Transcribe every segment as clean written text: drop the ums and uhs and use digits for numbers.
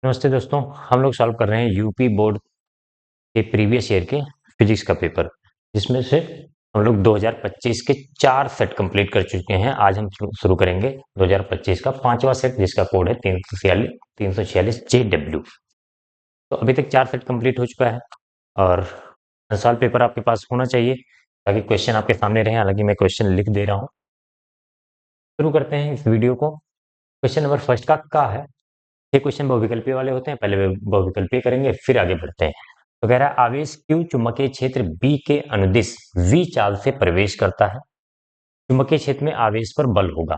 नमस्ते दोस्तों। हम लोग सॉल्व कर रहे हैं यूपी बोर्ड के प्रीवियस ईयर के फिजिक्स का पेपर, जिसमें से हम लोग 2025 के 4 सेट कंप्लीट कर चुके हैं। आज हम शुरू करेंगे 2025 का 5वां सेट, जिसका कोड है 346 JW। तो अभी तक 4 सेट कंप्लीट हो चुका है और सॉल्व पेपर आपके पास होना चाहिए ताकि क्वेश्चन आपके सामने रहे। हालांकि मैं क्वेश्चन लिख दे रहा हूँ। शुरू करते हैं इस वीडियो को। क्वेश्चन नंबर फर्स्ट का है। ये क्वेश्चन बहुविकल्पीय वाले होते हैं, पहले बहुविकल्पीय करेंगे फिर आगे बढ़ते हैं। तो कह रहा है आवेश Q चुंबकीय क्षेत्र B के अनुदिश V चाल से प्रवेश करता है। चुंबकीय क्षेत्र में आवेश पर बल होगा।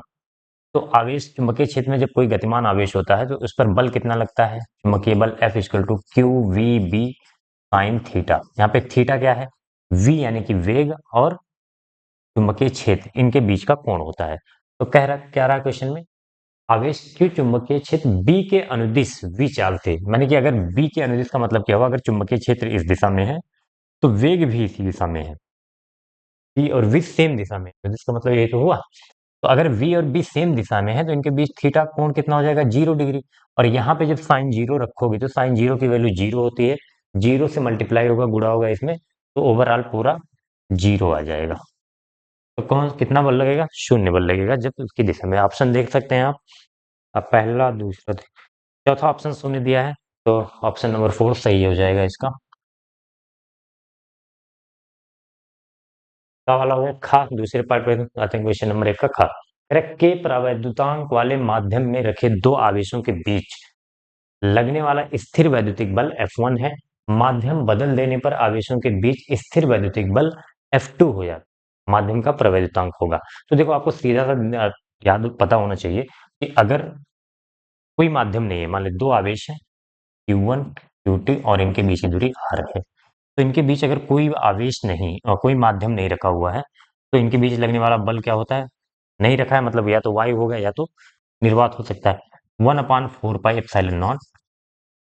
तो आवेश चुंबकीय क्षेत्र में जब कोई गतिमान आवेश होता है तो उस पर बल कितना लगता है? चुंबकीय बल F equal to q v B sine theta. यहाँ पे थीटा क्या है? V यानी कि वेग और चुंबकीय क्षेत्र इनके बीच का कोण होता है। तो क्या रहा क्वेश्चन में? आवेश Q चुंबकीय क्षेत्र B के अनुदिश V चाल से, माने कि अगर B के अनुदिश का मतलब क्या हुआ? अगर चुंबकीय क्षेत्र इस दिशा में है तो वेग भी इसी दिशा में है। B और V सेम दिशा में है, जिसका मतलब ये तो हुआ। तो अगर V और B सेम दिशा में है तो इनके बीच थीटा कोण कितना हो जाएगा? 0 डिग्री। और यहाँ पे जब साइन 0 रखोगे तो साइन 0 की वैल्यू 0 होती है। 0 से मल्टीप्लाई होगा, गुणा होगा इसमें, तो ओवरऑल पूरा 0 आ जाएगा। तो कौन कितना बल लगेगा? शून्य बल लगेगा जब उसकी दिशा में। ऑप्शन देख सकते हैं आप। अब पहला, दूसरा, चौथा ऑप्शन शून्य दिया है, तो ऑप्शन नंबर 4 सही हो जाएगा इसका। का वाला हो गया खा। दूसरे पार्ट पे आते हैं, क्वेश्चन नंबर 1 का खा। के प्रवैद्युतांक वाले माध्यम में रखे दो आवेशों के बीच लगने वाला स्थिर वैद्युतिक बल F1 है। माध्यम बदल देने पर आवेशों के बीच स्थिर वैद्युतिक बल F2 हो जाता है। माध्यम का प्रवैद्युतांक होगा। तो देखो, आपको सीधा सा याद पता होना चाहिए कि अगर कोई माध्यम नहीं है, मान लो दो आवेश है Q1 Q2 और इनके बीच की दूरी R है, तो इनके बीच अगर कोई आवेश नहीं और कोई माध्यम नहीं रखा हुआ है तो इनके बीच लगने वाला बल क्या होता है? नहीं रखा है मतलब या तो वायु होगा या तो निर्वात हो सकता है। 1/4 pi epsilon not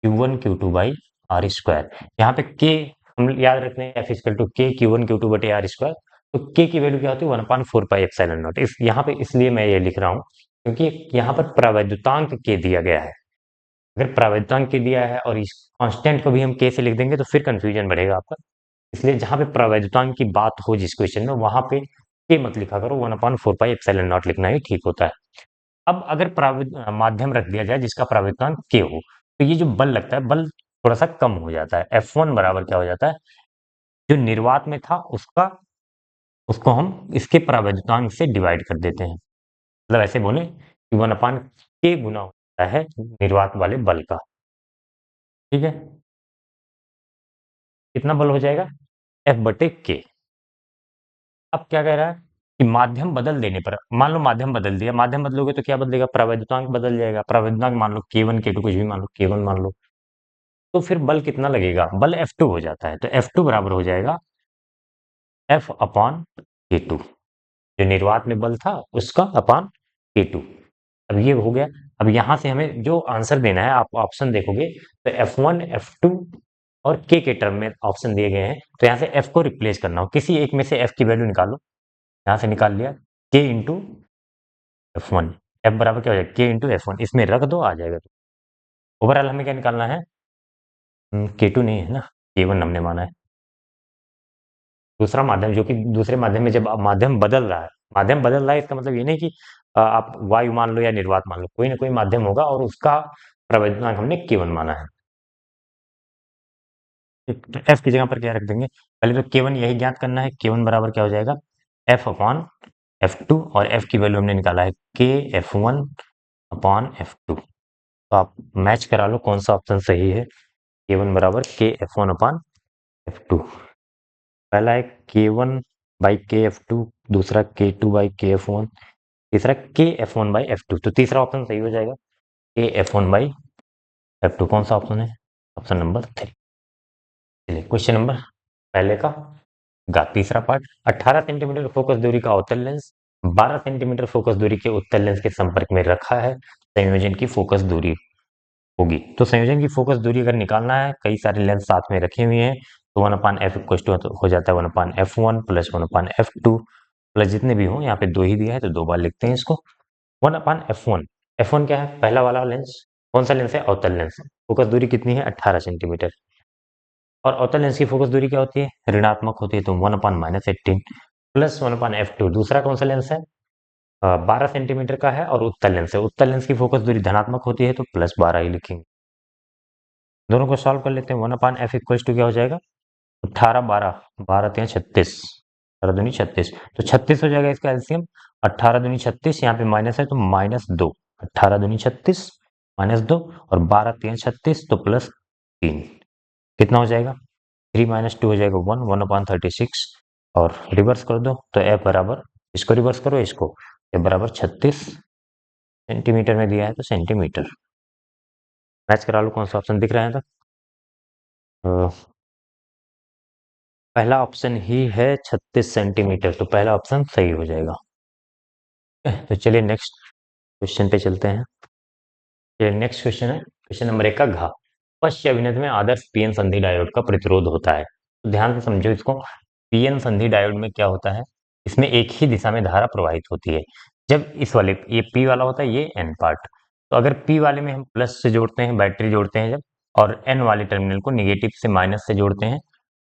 Q1 Q2/R²। यहाँ पे के हम याद रखते हैं, F इक्वल टू के Q1 Q2/R²। तो के की वैल्यू क्या होती है? 1/4 पाई एप्सिलॉन नॉट। इस यहाँ पे इसलिए मैं ये लिख रहा हूँ क्योंकि यहाँ पर प्रवैद्युतांक के दिया गया है। अगर प्रवैद्युतांक के दिया है और इस कांस्टेंट को भी हम के से लिख देंगे तो फिर कंफ्यूजन बढ़ेगा आपका। इसलिए जहां पे प्रवैद्युतांक की बात हो जिस क्वेश्चन में, वहां पे के मत लिखा करो, 1/4 पाई एप्सिलॉन नॉट लिखना ही ठीक होता है। अब अगर माध्यम रख दिया जाए जिसका प्रवैद्युतांक के हो, तो ये जो बल लगता है, बल थोड़ा सा कम हो जाता है। F1 बराबर क्या हो जाता है? जो निर्वात में था उसको हम इसके प्रवैद्युतांक से डिवाइड कर देते हैं। मतलब ऐसे बोले कि 1/k गुना होता है निर्वात वाले बल का। ठीक है, कितना बल हो जाएगा? F/k। अब क्या कह रहा है कि माध्यम बदल देने पर, मान लो माध्यम बदल दिया, माध्यम बदलोगे तो क्या बदलेगा? प्रवैद्युतांक बदल जाएगा। प्रवैद्युतांक मान लो K1 K2 कुछ भी मान लो, K1 मान लो, तो फिर बल कितना लगेगा? बल F2 हो जाता है। तो F2 बराबर हो जाएगा F/K2। जो निर्वात में बल था उसका अपान K2। अब ये हो गया। अब यहां से हमें जो आंसर देना है, आप ऑप्शन देखोगे तो F1 F2 और K के टर्म में ऑप्शन दिए गए हैं। तो यहाँ से F को रिप्लेस करना हो, किसी एक में से F की वैल्यू निकालो। यहाँ से निकाल लिया K इंटू F1। F बराबर क्या हो जाएगा? K into F1। इसमें रख दो, आ जाएगा। ओवरऑल हमें क्या निकालना है? K2 नहीं है ना, K1 हमने माना है। दूसरा माध्यम, जो कि दूसरे माध्यम में जब माध्यम बदल रहा है, माध्यम बदल रहा है इसका मतलब ये नहीं कि आप वायु मान लो या निर्वात मान लो, कोई ना कोई माध्यम होगा और उसका प्रवैद्युतांक हमने K1 माना है। तो F की जगह पर क्या रख देंगे? पहले तो K1 यही ज्ञात करना है। K1 बराबर क्या हो जाएगा? F/F2। और F की वैल्यू हमने निकाला है KF1/F2। तो आप मैच करा लो कौन सा ऑप्शन सही है। K1 बराबर KF1/F2। पहला है K1/KF2, दूसरा K2/KF1, तीसरा KF1/F2। तो तीसरा ऑप्शन सही हो जाएगा, KF1/F2। कौन सा ऑप्शन है? Option number 3। चलिए क्वेश्चन नंबर पहले का तीसरा पार्ट। 18 सेंटीमीटर फोकस दूरी का अवतल लेंस 12 सेंटीमीटर फोकस दूरी के उत्तल लेंस के संपर्क में रखा है। संयोजन की फोकस दूरी होगी। तो संयोजन की फोकस दूरी अगर निकालना है, कई सारे लेंस साथ में रखे हुए हैं, तो 1/f हो जाता है 1/f1 प्लस 1/f2 प्लस जितने भी हो, यहाँ पे 2 ही दिया है तो 2 बार लिखते हैं इसको। 1/f1। F1 क्या है? पहला वाला लेंस कौन सा लेंस है? अवतल लेंस। फोकस दूरी कितनी है? 18 सेंटीमीटर। और अवतल लेंस की फोकस दूरी क्या होती है? ऋणात्मक होती है, तो 1/-18 प्लस 1/f2। दूसरा कौन सा लेंस है? 12 सेंटीमीटर का है और उत्तल लेंस है। उत्तल लेंस की फोकस दूरी धनात्मक होती है, तो +12 ही लिखेंगे। दोनों को सॉल्व कर लेते हैं। 1/f इक्वल्स टू क्या हो जाएगा? 18, 12, 12 3 36, 18 दूनी 36, तो 36 हो जाएगा इसका एलसीएम। 18 दूनी 36, यहाँ पे माइनस है तो -2, 18 दूनी 36 -2 और 12 3 36 तो +3, कितना हो जाएगा? 3 - 2 हो जाएगा 1, 1/36 और रिवर्स कर दो तो f बराबर, इसको रिवर्स करो, इसको f बराबर 36 सेंटीमीटर में दिया है तो सेंटीमीटर। मैच करा लो कौन सा ऑप्शन दिख रहा है। तो पहला ऑप्शन ही है 36 सेंटीमीटर, तो पहला ऑप्शन सही हो जाएगा। तो चलिए नेक्स्ट क्वेश्चन पे चलते हैं। चलिए नेक्स्ट क्वेश्चन है क्वेश्चन नंबर 1 का घ। पश्च अभिनय में आदर्श पीएन संधि डायोड का प्रतिरोध होता है। तो ध्यान से समझो इसको। पीएन संधि डायोड में क्या होता है? इसमें एक ही दिशा में धारा प्रवाहित होती है। जब इस वाले, ये पी वाला होता है, ये एन पार्ट, तो अगर पी वाले में हम प्लस से जोड़ते हैं, बैटरी जोड़ते हैं जब, और एन वाले टर्मिनल को निगेटिव से माइनस से जोड़ते हैं,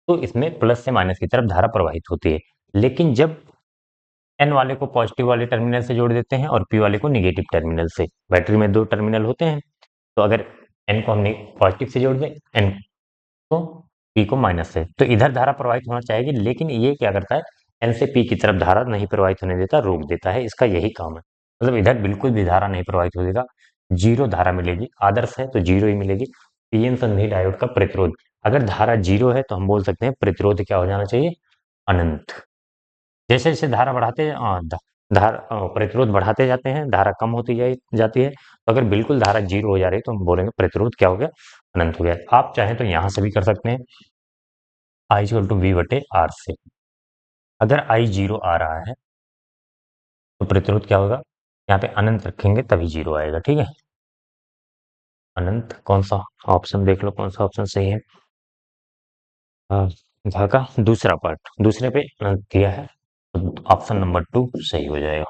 तो इसमें प्लस से माइनस की तरफ धारा प्रवाहित होती है। लेकिन जब एन वाले को पॉजिटिव वाले टर्मिनल से जोड़ देते हैं और पी वाले को निगेटिव टर्मिनल से, बैटरी में दो टर्मिनल होते हैं, तो अगर एन को हमने पॉजिटिव से जोड़ दें, एन को पी को माइनस से, तो इधर धारा प्रवाहित होना चाहिए, लेकिन ये क्या करता है? एन से पी की तरफ धारा नहीं प्रवाहित होने देता, रोक देता है। इसका यही काम है। मतलब इधर बिल्कुल भी धारा नहीं प्रवाहित हो देगा, जीरो धारा मिलेगी। आदर्श है तो जीरो ही मिलेगी। पीएन संधि डायोड का प्रतिरोध, अगर धारा जीरो है तो हम बोल सकते हैं प्रतिरोध क्या हो जाना चाहिए? अनंत। जैसे जैसे धारा बढ़ाते प्रतिरोध बढ़ाते जाते हैं, धारा कम होती जाती है। तो अगर बिल्कुल धारा जीरो हो जा रही है तो हम बोलेंगे प्रतिरोध क्या हो गया? अनंत हो गया। आप चाहें तो यहां से भी कर सकते हैं, I = V/R से। अगर I जीरो आ रहा है तो प्रतिरोध क्या होगा? यहाँ पे अनंत रखेंगे तभी जीरो आएगा। ठीक है, अनंत। कौन सा ऑप्शन देख लो, कौन सा ऑप्शन सही है। घ का दूसरा पार्ट, दूसरे पे अनंत दिया है, तो ऑप्शन नंबर 2 सही हो जाएगा।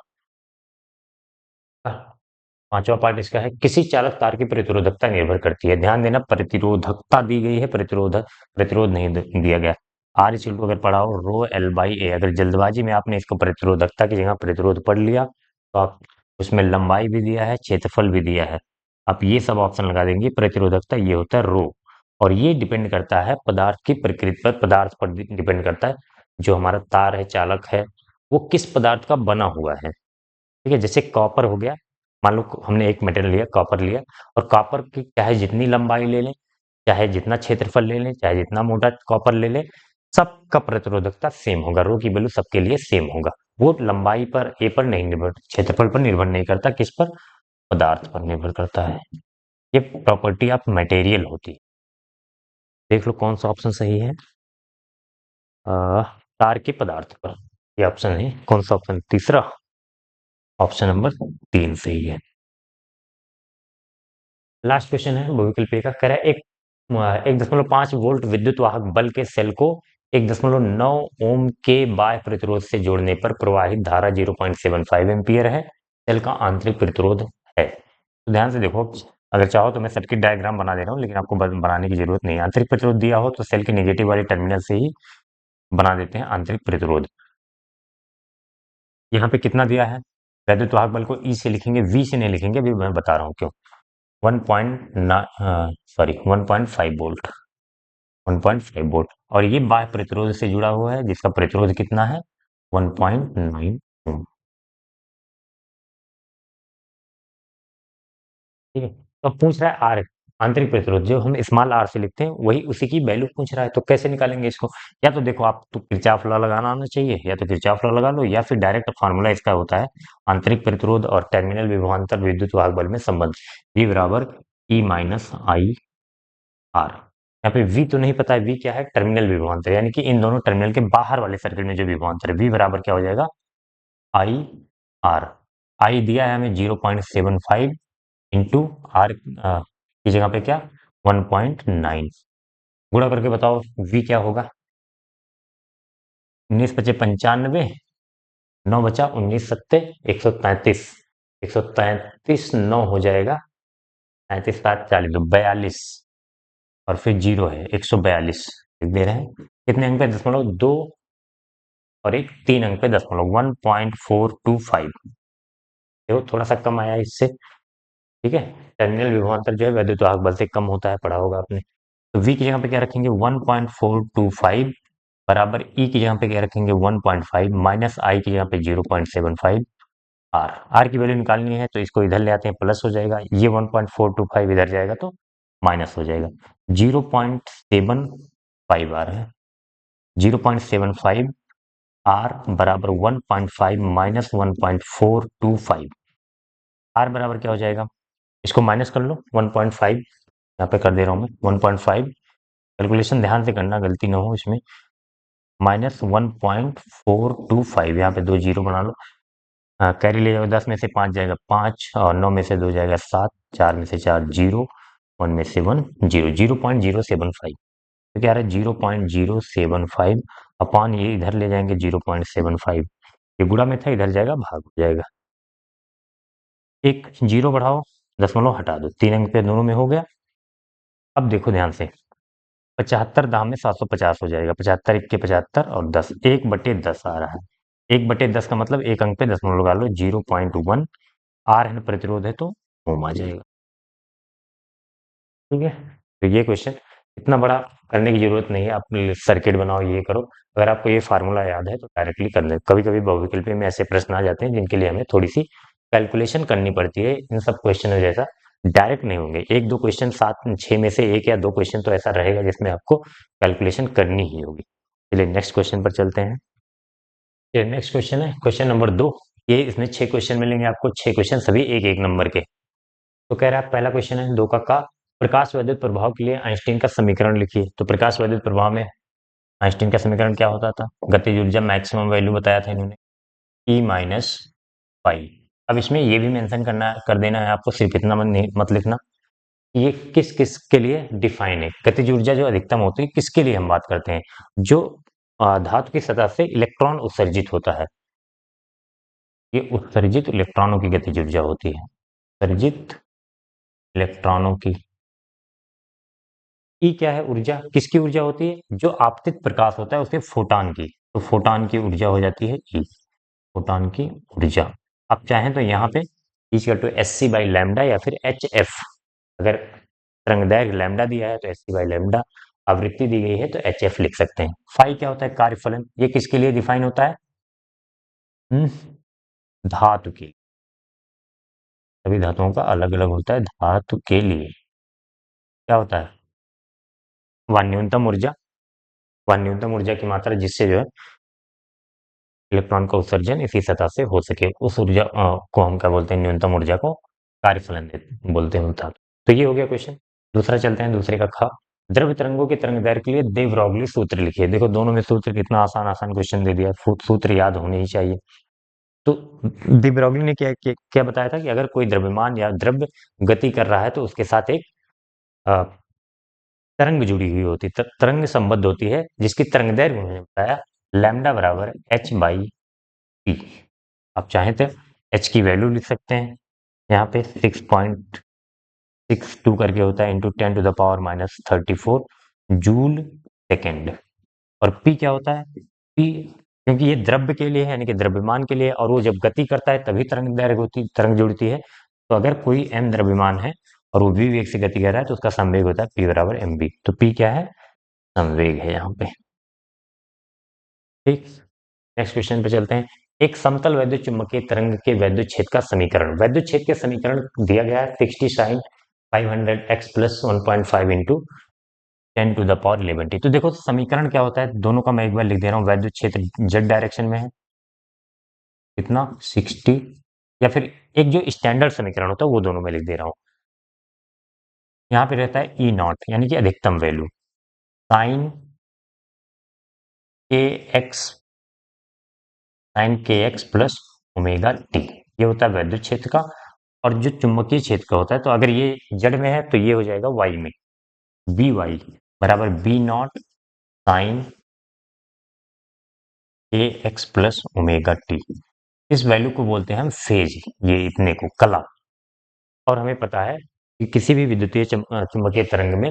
पांचवा पार्ट इसका है, किसी चालक तार की प्रतिरोधकता निर्भर करती है। ध्यान देना, प्रतिरोधकता दी गई है, प्रतिरोध नहीं दिया गया। आर इक्वल टू अगर पढ़ा हो ρL/A, अगर जल्दबाजी में आपने इसको प्रतिरोधकता की जगह प्रतिरोध पढ़ लिया तो आप उसमें लंबाई भी दिया है, क्षेत्रफल भी दिया है, आप ये सब ऑप्शन लगा देंगे। प्रतिरोधकता ये होता है रो, और ये डिपेंड करता है पदार्थ की प्रकृति पर, पदार्थ पर डिपेंड करता है। जो हमारा तार है, चालक है, वो किस पदार्थ का बना हुआ है। ठीक है, जैसे कॉपर हो गया, मान लो हमने एक मेटेरियल लिया, कॉपर लिया, और कॉपर की चाहे जितनी लंबाई ले लें, चाहे जितना क्षेत्रफल ले लें, चाहे जितना मोटा कॉपर ले लें, सबका प्रतिरोधकता सेम होगा। रो की वैल्यू सबके लिए सेम होगा। वो लंबाई पर, ए पर नहीं निर्भर, क्षेत्रफल पर निर्भर नहीं करता, किस पर? पदार्थ पर निर्भर करता है। ये प्रॉपर्टी ऑफ मटेरियल होती है। देख लो कौन सा ऑप्शन सही है। तार के पदार्थ पर, ये ऑप्शन है। कौन सा ऑप्शन? तीसरा, ऑप्शन नंबर 3 सही है। लास्ट क्वेश्चन है बहुविकल्प का, कह रहा है एक 1.5 वोल्ट विद्युत वाहक बल के सेल को 1.9 ओम के बाह्य प्रतिरोध से जोड़ने पर प्रवाहित धारा 0.75 एम्पियर है। सेल का आंतरिक प्रतिरोध है। तो ध्यान से देखो, अगर चाहो तो मैं सर्किट डायग्राम बना दे रहा हूँ, लेकिन आपको बनाने की जरूरत नहीं है। आंतरिक प्रतिरोध दिया हो तो सेल के नेगेटिव वाले टर्मिनल से ही बना देते हैं आंतरिक प्रतिरोध। यहाँ पे कितना दिया है? वैद्युत वाहक बल को ई से लिखेंगे, वी से नहीं लिखेंगे, अभी मैं बता रहा हूँ क्यों। 1.5 वोल्ट, 1.5 वोल्ट, और ये बाह्य प्रतिरोध से जुड़ा हुआ है, जिसका प्रतिरोध कितना है? 1.9 ओम। ठीक है, तो अब पूछ रहा है आर, आंतरिक प्रतिरोध, जो हम स्मॉल आर से लिखते हैं वही, उसी की वैल्यू पूछ रहा है, तो कैसे निकालेंगे इसको? या तो देखो, आप तो किरचॉफ लॉ लगाना आना चाहिए, या तो किरचॉफ लॉ लगा लो, या फिर डायरेक्ट फार्मूला इसका होता है आंतरिक प्रतिरोध और टर्मिनल विभवांतर विद्युत वाहक बल में संबंध, V बराबर E माइनस आई आर। यहाँ पे V तो नहीं पता है, V क्या है? टर्मिनल विभवांतर, यानी कि इन दोनों टर्मिनल के बाहर वाले सर्किट में जो विभवांतर है, V बराबर क्या हो जाएगा? I R. आई दिया है हमें 0.75 इंटू आर की जगह पे क्या? 1.9। गुणा करके बताओ V क्या होगा? 19 बचे 95, 9 बचा 19 सत्ते 133, 133 9 हो जाएगा 37 40 तो 42 और फिर जीरो है 142 लिख दे रहे हैं। कितने अंक पे? 0.2 और एक 3 अंक पे 1.425। देखो थोड़ा सा कम आया इससे। ठीक है। टर्मिनल विभवांतर जो है वैद्युत वाहक बल से कम होता है, पढ़ा होगा आपने। तो V की जगह पे क्या रखेंगे? 1.425 बराबर E की जगह पे क्या रखेंगे? 1.5 माइनस I की जगह पे 0.75 R। R की वैल्यू निकालनी है तो इसको इधर ले आते हैं, प्लस हो जाएगा। ये 1.425 इधर जाएगा तो माइनस हो जाएगा। 0.75 आ रहा है। 0.75 R बराबर 1.5 माइनस 1.425। R बराबर क्या हो जाएगा? इसको माइनस कर लो 1.5, यहाँ पे कर दे रहा हूँ मैं 1.5। कैलकुलेशन ध्यान से करना, गलती ना हो इसमें। माइनस 1.425, यहाँ पे दो जीरो बना लो। हाँ, कैरी ले जाओ, 10 में से 5 जाएगा 5 और 9 में से 2 जाएगा 7, 4 में से 4 जीरो, 1 में से 1 जीरो, 0.075। तो क्या आ रहा है? 0.075 अपॉन ये इधर ले जाएंगे 0.75। ये गुणा में था, इधर जाएगा भाग हो जाएगा। एक जीरो बढ़ाओ, दशमलव हटा दो, 3 अंक पे दोनों में हो गया। अब देखो ध्यान से, 75 दाम में 750 हो जाएगा। 75 एक के 75 और 10, 1/10 आ रहा है। 1/10 का मतलब एक अंक पे दशमलव लगा लो, 0.1। आर है प्रतिरोध है तो ओम आ जाएगा। ठीक है। तो ये क्वेश्चन इतना बड़ा करने की जरूरत नहीं है, आप सर्किट बनाओ, ये करो। अगर आपको ये फार्मूला याद है तो डायरेक्टली कर ले। कभी कभी बहुविकल्पी में ऐसे प्रश्न आ जाते हैं जिनके लिए हमें थोड़ी सी कैलकुलेशन करनी पड़ती है। इन सब क्वेश्चन जैसा डायरेक्ट नहीं होंगे। एक दो क्वेश्चन, 7 6 में से एक या दो क्वेश्चन तो ऐसा रहेगा जिसमें आपको कैलकुलेशन करनी ही होगी। चलिए नेक्स्ट क्वेश्चन पर चलते हैं। ये नेक्स्ट क्वेश्चन है क्वेश्चन नंबर 2। ये इसमें 6 क्वेश्चन मिलेंगे आपको, 6 क्वेश्चन सभी एक एक नंबर के। तो कह रहा है पहला क्वेश्चन है 2 का प्रकाश वैद्युत प्रभाव के लिए आइंस्टीन का समीकरण लिखिए। तो प्रकाश वैद्युत प्रभाव में आइंस्टीन का समीकरण क्या होता था? गतिज ऊर्जा मैक्सिमम वैल्यू बताया था इन्होंने, ई माइनस पाई। अब इसमें ये भी मेंशन करना कर देना है आपको, सिर्फ इतना मत लिखना। ये किस किस के लिए डिफाइन है? गतिज ऊर्जा जो अधिकतम होती है किसके लिए हम बात करते हैं? जो धातु की सतह से इलेक्ट्रॉन उत्सर्जित होता है, ये उत्सर्जित इलेक्ट्रॉनों की गतिज ऊर्जा होती है। उत्सर्जित इलेक्ट्रॉनों की। ई क्या है? ऊर्जा। किसकी ऊर्जा होती है? जो आपतित प्रकाश होता है उसके फोटान की। तो फोटान की ऊर्जा हो जाती है ई, फोटान की ऊर्जा। आप चाहें तो यहाँ पे equal to s c by lambda या फिर एच एफ। अगर तरंगदैर्घ्य लैम्डा दिया है तो एस सी बाई लैम्डा, आवृत्ति दी गई है तो एच एफ लिख सकते हैं। फाई क्या होता है? कार्यफलन। ये किसके लिए डिफाइन होता है? हम्म, धातु के। सभी धातुओं का अलग अलग होता है। धातु के लिए क्या होता है? वह न्यूनतम ऊर्जा, वह न्यूनतम ऊर्जा की मात्रा जिससे जो है इलेक्ट्रॉन का उत्सर्जन इसी सतह से हो सके, उस ऊर्जा को हम क्या बोलते हैं? न्यूनतम ऊर्जा को कार्यफलन बोलते हैं अर्थात। तो ये हो गया क्वेश्चन। दूसरा चलते हैं, दूसरे का खा। द्रव्य तरंगों के तरंग दैर्घ्य के लिए दे ब्रॉगली सूत्र लिखिए। देखो दोनों में सूत्र कितना आसान आसान क्वेश्चन दे दिया, सूत्र याद होने ही चाहिए। तो दी ब्रॉगली ने क्या बताया था कि अगर कोई द्रव्यमान या द्रव्य गति कर रहा है तो उसके साथ एक अ, तरंग जुड़ी हुई होती है, तरंग संबद्ध होती है, जिसकी तरंग दैर्घ्य उन्होंने बताया लैम्डा बराबर एच बाई टी। आप चाहें तो एच की वैल्यू लिख सकते हैं, यहाँ पे 6.62 करके होता है, इंटू 10⁻⁻34 जूल सेकेंड। और पी क्या होता है? पी, क्योंकि ये द्रव्य के लिए है, यानी कि द्रव्यमान के लिए, और वो जब गति करता है तभी तरंग दैर्घ्य होती, तरंग जुड़ती है। तो अगर कोई एम द्रव्यमान है और वो वी वेग से गति कर रहा है तो उसका संवेग होता है पी बराबर एम बी। तो पी क्या है? संवेग है यहाँ पे। ठीक। नेक्स्ट क्वेश्चन पे चलते हैं। एक समतल वैद्युत चुंबकीय तरंग के वैद्युत क्षेत्र का समीकरण। वैद्युत क्षेत्र के समीकरण दिया गया है 60 sin 500 x plus 1.5 into 10⁻11t। तो देखो समीकरण क्या होता है दोनों का, मैं एक बार लिख दे रहा हूँ। वैद्युत क्षेत्र जेड डायरेक्शन में है, कितना? 60। या फिर एक जो स्टैंडर्ड समीकरण होता है वो दोनों में लिख दे रहा हूँ। यहाँ पे रहता है ई नॉट, यानी कि अधिकतम वैल्यू, साइन के एक्स, साइन के एक्स प्लस ओमेगा टी। ये होता है वैद्युत क्षेत्र का। और जो चुंबकीय क्षेत्र का होता है, तो अगर ये जेड में है तो ये हो जाएगा वाई में, बी वाई बराबर बी नॉट साइन के एक्स प्लस ओमेगा टी। इस वैल्यू को बोलते हैं हम फेज, ये इतने को कला। और हमें पता है कि किसी भी विद्युतीय चुंबकीय तरंग में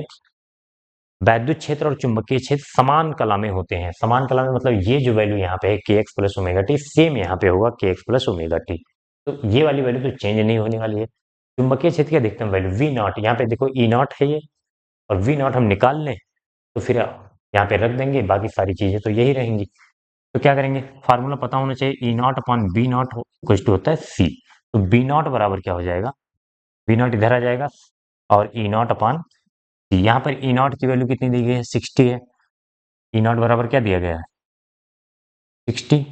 वैद्युत क्षेत्र और चुंबकीय क्षेत्र समान कला में होते हैं। समान कला में मतलब ये जो वैल्यू यहाँ पे है के x plus omega T, same यहाँ पे होगा के एक्स प्लस ओमेगा टी। तो ये वाली वैल्यू तो चेंज नहीं होने वाली है। चुंबकीय क्षेत्र की अधिकतम वैल्यू वी नॉट, यहाँ पे देखो ई नॉट है ये, और वी नॉट हम निकाल लें तो फिर यहाँ पे रख देंगे, बाकी सारी चीजें तो यही रहेंगी। तो क्या करेंगे, फार्मूला पता होना चाहिए, ई नॉट अपॉन बी नॉट कुछ तो होता है सी। तो बी नॉट बराबर क्या हो जाएगा, बी नॉट इधर आ जाएगा, और ई नॉट अपॉन सी। यहाँ पर ई नॉट की वैल्यू कितनी दी गई है, 60 है। ई नॉट बराबर क्या दिया गया है, 60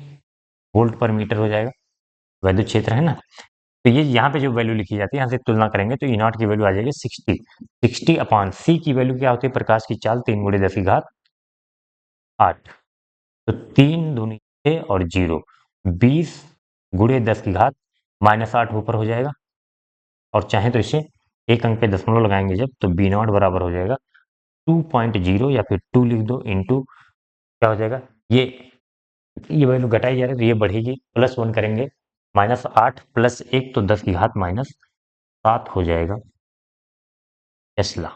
वोल्ट पर मीटर हो जाएगा, वैद्युत क्षेत्र है ना। तो ये यहाँ पे जो वैल्यू लिखी जाती है, यहाँ से तुलना करेंगे तो ई नॉट की वैल्यू आ जाएगी 60। 60 अपॉन सी की वैल्यू क्या होती है, प्रकाश की चाल 3 गुणे 10 की घात 8। तो 3 दूनी 6 और 0, 20 गुणे 10 की घात -8 ऊपर हो जाएगा। और चाहे तो इसे एक अंक पे दशमलव लगाएंगे जब, तो बी नॉट बराबर हो जाएगा 2.0, या फिर 2 लिख दो इंटू क्या हो जाएगा, ये वैल्यू घटाई जा रही है तो ये बढ़ेगी, +1 करेंगे, -8 + 1 तो 10 की घात -7 हो जाएगा टेस्ला।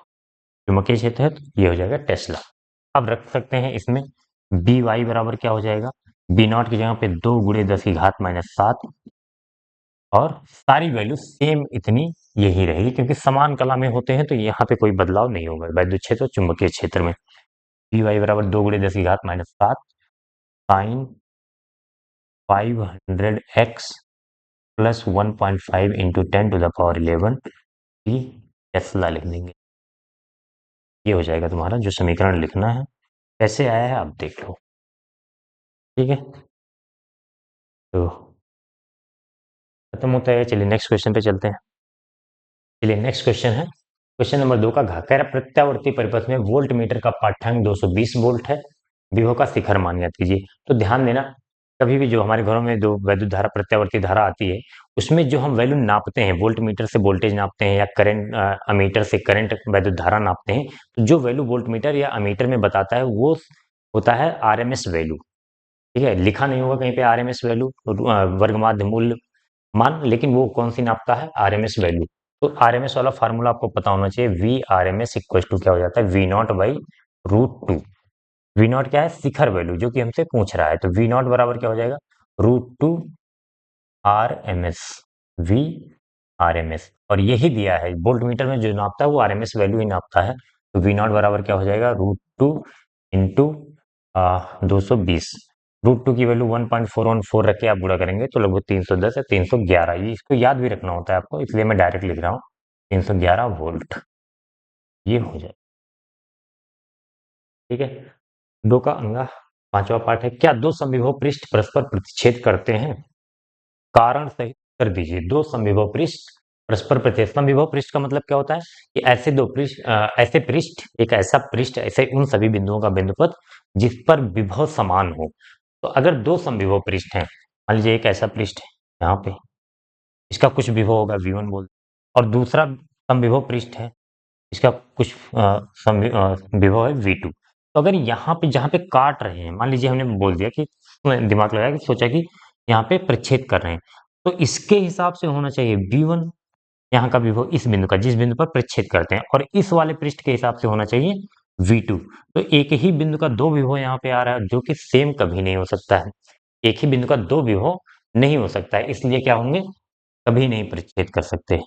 चुंबकीय क्षेत्र है तो ये हो जाएगा टेस्ला। अब रख सकते हैं इसमें बी वाई बराबर क्या हो जाएगा, बी नॉट की जगह पे 2 गुणे 10 की घात -7, और सारी वैल्यू सेम इतनी यही रहेगी, क्योंकि समान कला में होते हैं तो यहाँ पे कोई बदलाव नहीं होगा वैद्युत क्षेत्र और चुंबकीय क्षेत्र में। बी वाई बराबर 2 गुणे 10 की घात -7 साइन 500x प्लस 1.5 इंटू 10⁻11 की टेस्ला लिख देंगे। ये हो जाएगा तुम्हारा जो समीकरण लिखना है। कैसे आया है आप देख लो, ठीक है। तो खत्म होता है, चलिए नेक्स्ट क्वेश्चन पे चलते हैं। चलिए नेक्स्ट क्वेश्चन है, क्वेश्चन नंबर 2 का घ, कह रहा प्रत्यावर्ती परिपथ में वोल्ट मीटर का पाठ्यांक 220 वोल्ट है, विभव का शिखर मान ज्ञात कीजिए। तो ध्यान देना, कभी भी जो हमारे घरों में जो वैद्युत धारा प्रत्यावर्ती धारा आती है, उसमें जो हम वैल्यू नापते हैं, वोल्ट मीटर से वोल्टेज नापते हैं, या करंट अमीटर से करंट वैद्युत धारा नापते हैं, तो जो वैल्यू वोल्ट मीटर या अमीटर में बताता है वो होता है आरएमएस वैल्यू। ठीक है, लिखा नहीं होगा कहीं पे आरएमएस वैल्यू, वर्गमाध्य मूल्य मान, लेकिन वो कौन सी नापता है, आरएमएस वैल्यू। तो आरएमएस वाला फार्मूला आपको पता होना चाहिए, V R M S equal to क्या हो जाता है, V nought by √2। V nought क्या है, शिखर वैल्यू जो कि हमसे पूछ रहा है, तो वी नॉट बराबर क्या हो जाएगा, √2 R M S, V R M S. और यही दिया है, वोल्ट मीटर में जो नापता है वो आर एम एस वैल्यू ही नापता है। तो वी नॉट बराबर क्या हो जाएगा, √2 इंटू 220। √2 की वैल्यू 1.414 रख के आप गुणा करेंगे तो लगभग 310 है, 311। ये इसको याद भी रखना होता है आपको, इसलिए मैं डायरेक्ट लिख रहा हूँ 311 वोल्ट, ये हो जाए, ठीक है। दो का अंगा पांचवा पाठ है, क्या दो समविभव पृष्ठ परस्पर प्रतिच्छेद करते हैं, कारण सहित कर दीजिए। दो समविभव पृष्ठ परस्पर प्रतिच्छेद, समविभव पृष्ठ का मतलब क्या होता है कि ऐसे दो पृष्ठ, ऐसे पृष्ठ, एक ऐसा पृष्ठ, ऐसे उन सभी बिंदुओं का बिंदुपथ जिस पर विभव समान हो। तो अगर दो समविभव पृष्ठ हैं, मान लीजिए एक ऐसा पृष्ठ है यहाँ पे, इसका कुछ विभव होगा V1 बोल, और दूसरा समविभव पृष्ठ है, इसका कुछ विभव है V2। तो अगर यहाँ पे जहाँ पे काट रहे हैं, मान लीजिए हमने बोल दिया कि दिमाग लगाया कि सोचा कि यहाँ पे प्रच्छेद कर रहे हैं, तो इसके हिसाब से होना चाहिए V1 यहाँ का विभव इस बिंदु का, जिस बिंदु पर प्रच्छेद करते हैं, और इस वाले पृष्ठ के हिसाब से होना चाहिए V2। तो एक ही बिंदु का दो विभव यहाँ पे आ रहा है, जो कि सेम कभी नहीं हो सकता है। एक ही बिंदु का दो विभव नहीं हो सकता है, इसलिए क्या होंगे, कभी नहीं प्रच्छेद कर सकते,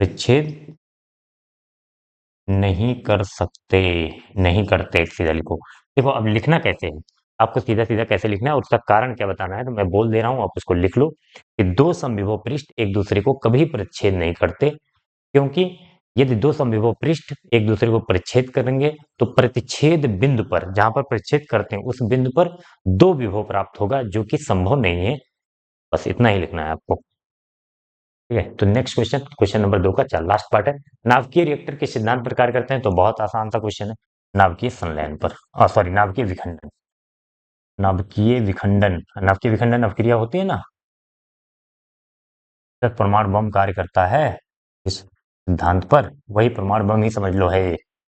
प्रच्छेद नहीं कर सकते, नहीं करते, सीधा लिखो। देखो अब लिखना कैसे है, आपको सीधा सीधा कैसे लिखना है और उसका कारण क्या बताना है, तो मैं बोल दे रहा हूं, आप उसको लिख लो कि दो समविभव पृष्ठ एक दूसरे को कभी प्रच्छेद नहीं करते, क्योंकि यदि दो समविभव पृष्ठ एक दूसरे को प्रच्छेद करेंगे तो प्रतिच्छेद बिंदु पर, जहां पर प्रच्छेद करते हैं उस बिंदु पर दो विभव प्राप्त होगा, जो कि संभव नहीं है। बस इतना ही लिखना है आपको, ठीक है। तो नेक्स्ट क्वेश्चन, क्वेश्चन नंबर 2 का चार लास्ट पार्ट है, नाभिकीय रिएक्टर के सिद्धांत पर कार्य करते हैं। तो बहुत आसान सा क्वेश्चन है, नाभिकीय संलयन पर, सॉरी नाभिकीय विखंडन, नाभिकीय विखंडन, नाभिकीय विखंडन अवक्रिया होती है ना, जब परमाणु बम कार्य करता है इस सिद्धांत पर, वही परमाणु बम ही समझ लो है ये।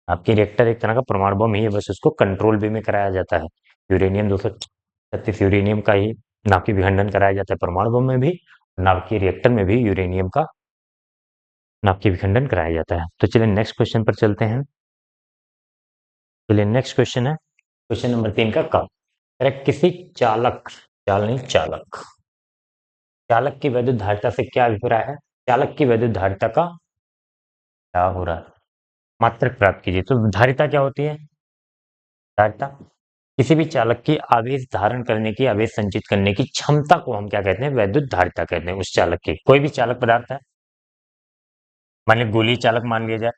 नाभिकीय रिएक्टर एक तरह का परमाणु बम ही है, बस उसको कंट्रोल वे में कराया जाता है। यूरेनियम 236 यूरेनियम का ही नाभिकीय विखंडन कराया जाता है परमाणु बम में भी, नाभिकीय रिएक्टर में भी यूरेनियम का नाप के विखंडन कराया जाता है। तो चलिए नेक्स्ट क्वेश्चन पर चलते हैं। चलिए नेक्स्ट क्वेश्चन है क्वेश्चन नंबर 3 का क। किसी चालक, चाल नहीं चालक, चालक की वैद्युत धारिता से क्या अभिप्राय है? चालक की वैद्युत धारिता का क्या हो रहा है? मात्रक प्राप्त कीजिए। तो धारिता क्या होती है? धारिता किसी भी चालक की आवेश धारण करने की, आवेश संचित करने की क्षमता को हम क्या कहते हैं? वैद्युत धारिता कहते हैं। उस चालक की, कोई भी चालक पदार्थ है, मान लीजिए गोलीय चालक मान लिया जाए,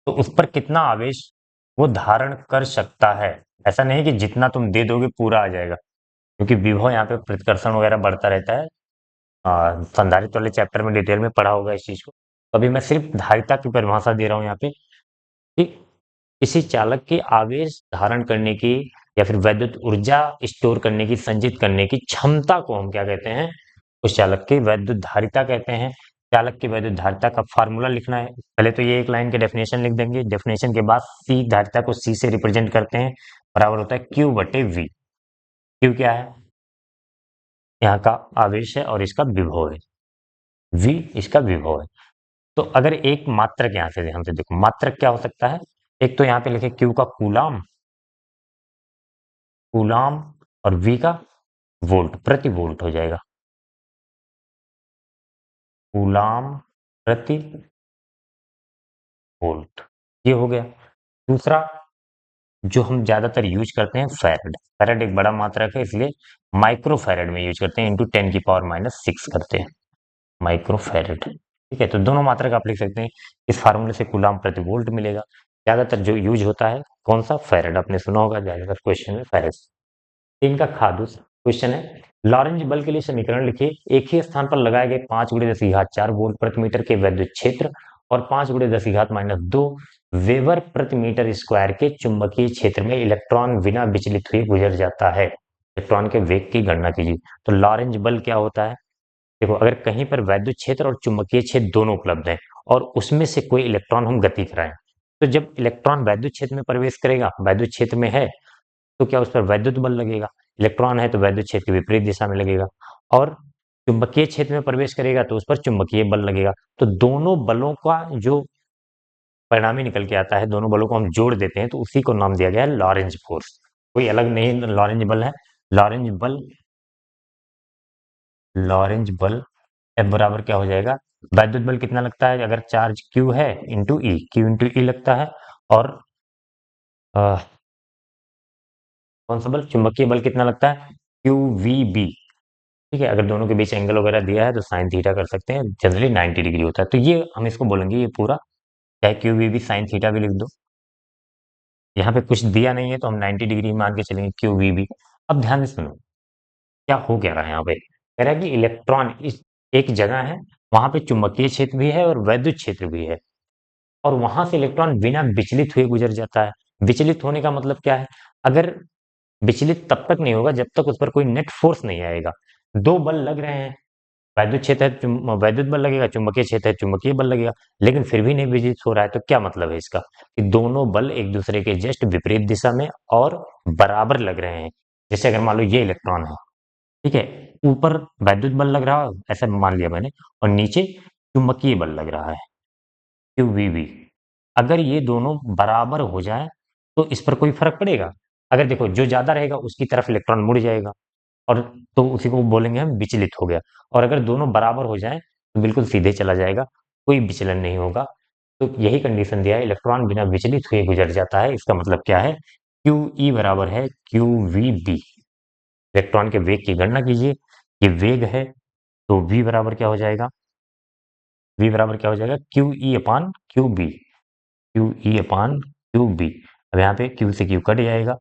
तो उस पर कितना आवेश वो धारण कर सकता है। ऐसा नहीं कि जितना तुम दे दोगे पूरा आ जाएगा, क्योंकि विभव यहाँ पे प्रतिकर्षण वगैरह बढ़ता रहता है। संधारित्र वाले चैप्टर में डिटेल में पढ़ा होगा इस चीज को। तो अभी मैं सिर्फ धारिता की परिभाषा दे रहा हूँ यहाँ पे कि किसी चालक की आवेश धारण करने की या फिर वैद्युत ऊर्जा स्टोर करने की, संचित करने की क्षमता को हम क्या कहते हैं? उस चालक की वैद्युत धारिता कहते हैं। चालक की वैद्युत धारिता का फार्मूला लिखना है। पहले तो ये एक लाइन के डेफिनेशन लिख देंगे। डेफिनेशन के बाद सी, धारिता को सी से रिप्रेजेंट करते हैं, बराबर होता है क्यू बटे वी। क्यू क्या है? यहाँ का आवेश है और इसका विभव है। वी इसका विभव है। तो अगर एक मात्रक यहाँ से ध्यान से देखो, मात्रक क्या हो सकता है? एक तो यहाँ पे लिखे क्यू का कूलाम, कूलाम, और वी का वोल्ट, प्रति वोल्ट हो जाएगा। कूलाम प्रति वोल्ट, ये हो गया। दूसरा जो हम ज्यादातर यूज करते हैं, फैरड। फैरड एक बड़ा मात्रक है, इसलिए माइक्रो फैरड में यूज करते हैं, इंटू 10⁻⁻⁶ करते हैं, माइक्रो फैरड। ठीक है, तो दोनों मात्रक आप लिख सकते हैं। इस फार्मूले से कूलाम प्रति वोल्ट मिलेगा। ज्यादातर जो यूज होता है कौन सा? फैरड। आपने सुना होगा ज्यादातर क्वेश्चन में फैरड। तीन का खादू क्वेश्चन है, लॉरेंज बल के लिए समीकरण लिखिए। एक ही स्थान पर लगाए गए 5×10⁴ वोल्ट प्रति मीटर के विद्युत क्षेत्र और 5×10⁻², वेबर प्रति मीटर स्क्वायर के चुंबकीय क्षेत्र में इलेक्ट्रॉन बिना विचलित हुए गुजर जाता है। इलेक्ट्रॉन के वेग की गणना कीजिए। तो लॉरेंज बल क्या होता है? देखो, अगर कहीं पर वैद्युत क्षेत्र और चुंबकीय क्षेत्र दोनों उपलब्ध हैं और उसमें से कोई इलेक्ट्रॉन हम गति कराएं, तो जब इलेक्ट्रॉन वैद्युत क्षेत्र में प्रवेश करेगा, वैद्युत क्षेत्र में है, तो क्या उस पर वैद्युत बल लगेगा? इलेक्ट्रॉन है तो वैद्युत क्षेत्र के विपरीत दिशा में लगेगा। और चुंबकीय क्षेत्र में प्रवेश करेगा तो उस पर चुंबकीय बल लगेगा। तो दोनों बलों का जो परिणामी निकल के आता है, दोनों बलों को हम जोड़ देते हैं, तो उसी को नाम दिया गया है लॉरेंज फोर्स। कोई अलग नहीं लॉरेंज बल है। लॉरेंज बल, लॉरेंज बल एफ बराबर क्या हो जाएगा? वैद्युत बल कितना लगता है? अगर चार्ज क्यू है, इंटू ई, क्यू इंटू ई लगता है। और कौन सा बल? चुंबकीय बल कितना लगता है? Q v B. ठीक है, अगर दोनों के बीच एंगल वगैरह दिया है तो साइन थीटा कर सकते हैं, जनरली 90 डिग्री होता है। तो ये हम इसको बोलेंगे ये पूरा, चाहे क्यू वी भी साइन थीटा भी लिख दो। यहाँ पे कुछ दिया नहीं है तो हम 90 डिग्री मान के चलेंगे क्यू वी भी। अब ध्यान से सुनो, क्या हो क्या रहा है यहाँ पे? कह रहा है कि इलेक्ट्रॉन इस एक जगह है, वहां पे चुंबकीय क्षेत्र भी है और वैद्युत क्षेत्र भी है, और वहां से इलेक्ट्रॉन बिना विचलित हुए गुजर जाता है। विचलित होने का मतलब क्या है? अगर विचलित तब तक नहीं होगा जब तक उस पर कोई नेट फोर्स नहीं आएगा। दो बल लग रहे हैं, वैद्युत क्षेत्र है, वैद्युत बल लगेगा, चुंबकीय क्षेत्र है, चुंबकीय बल लगेगा, लेकिन फिर भी नहीं विचलित हो रहा है। तो क्या मतलब है इसका? कि दोनों बल एक दूसरे के जस्ट विपरीत दिशा में और बराबर लग रहे हैं। जैसे अगर मान लो ये इलेक्ट्रॉन है, ठीक है, ऊपर वैद्युत बल लग रहा है, ऐसा मान लिया मैंने, और नीचे चुंबकीय बल लग रहा है, क्यू वी वी। अगर ये दोनों बराबर हो जाए तो इस पर कोई फर्क पड़ेगा? अगर देखो, जो ज्यादा रहेगा उसकी तरफ इलेक्ट्रॉन मुड़ जाएगा, और तो उसी को बोलेंगे हम विचलित हो गया। और अगर दोनों बराबर हो जाएं तो बिल्कुल सीधे चला जाएगा, कोई विचलन नहीं होगा। तो यही कंडीशन दिया है, इलेक्ट्रॉन बिना विचलित हुए गुजर जाता है। इसका मतलब क्या है? क्यू ई बराबर है क्यू वी बी। इलेक्ट्रॉन के वेग की गणना कीजिए। ये वेग है, तो वी बराबर क्या हो जाएगा? वी बराबर क्या हो जाएगा? Q E upon q B, q E upon q B. अब यहाँ पे क्यू से क्यू कट जाएगा,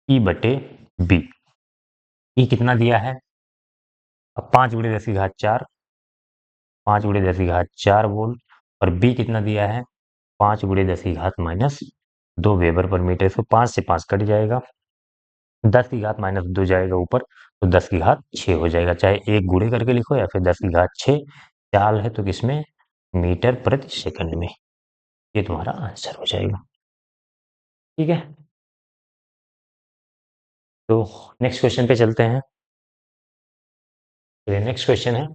ई बटे बी। ई कितना दिया है? अब 5×10⁴, 5×10⁴ वोल्ट। और बी कितना दिया है? 5×10⁻², वेबर पर मीटर। इसको 5 से 5 कट जाएगा, 10⁻² जाएगा ऊपर, तो 10⁶ हो जाएगा। चाहे एक गुणे करके लिखो या फिर 10⁶, चाल है तो किसमें? मीटर प्रति सेकंड में। ये तुम्हारा आंसर हो जाएगा। ठीक है, तो नेक्स्ट क्वेश्चन पे चलते हैं। नेक्स्ट क्वेश्चन है,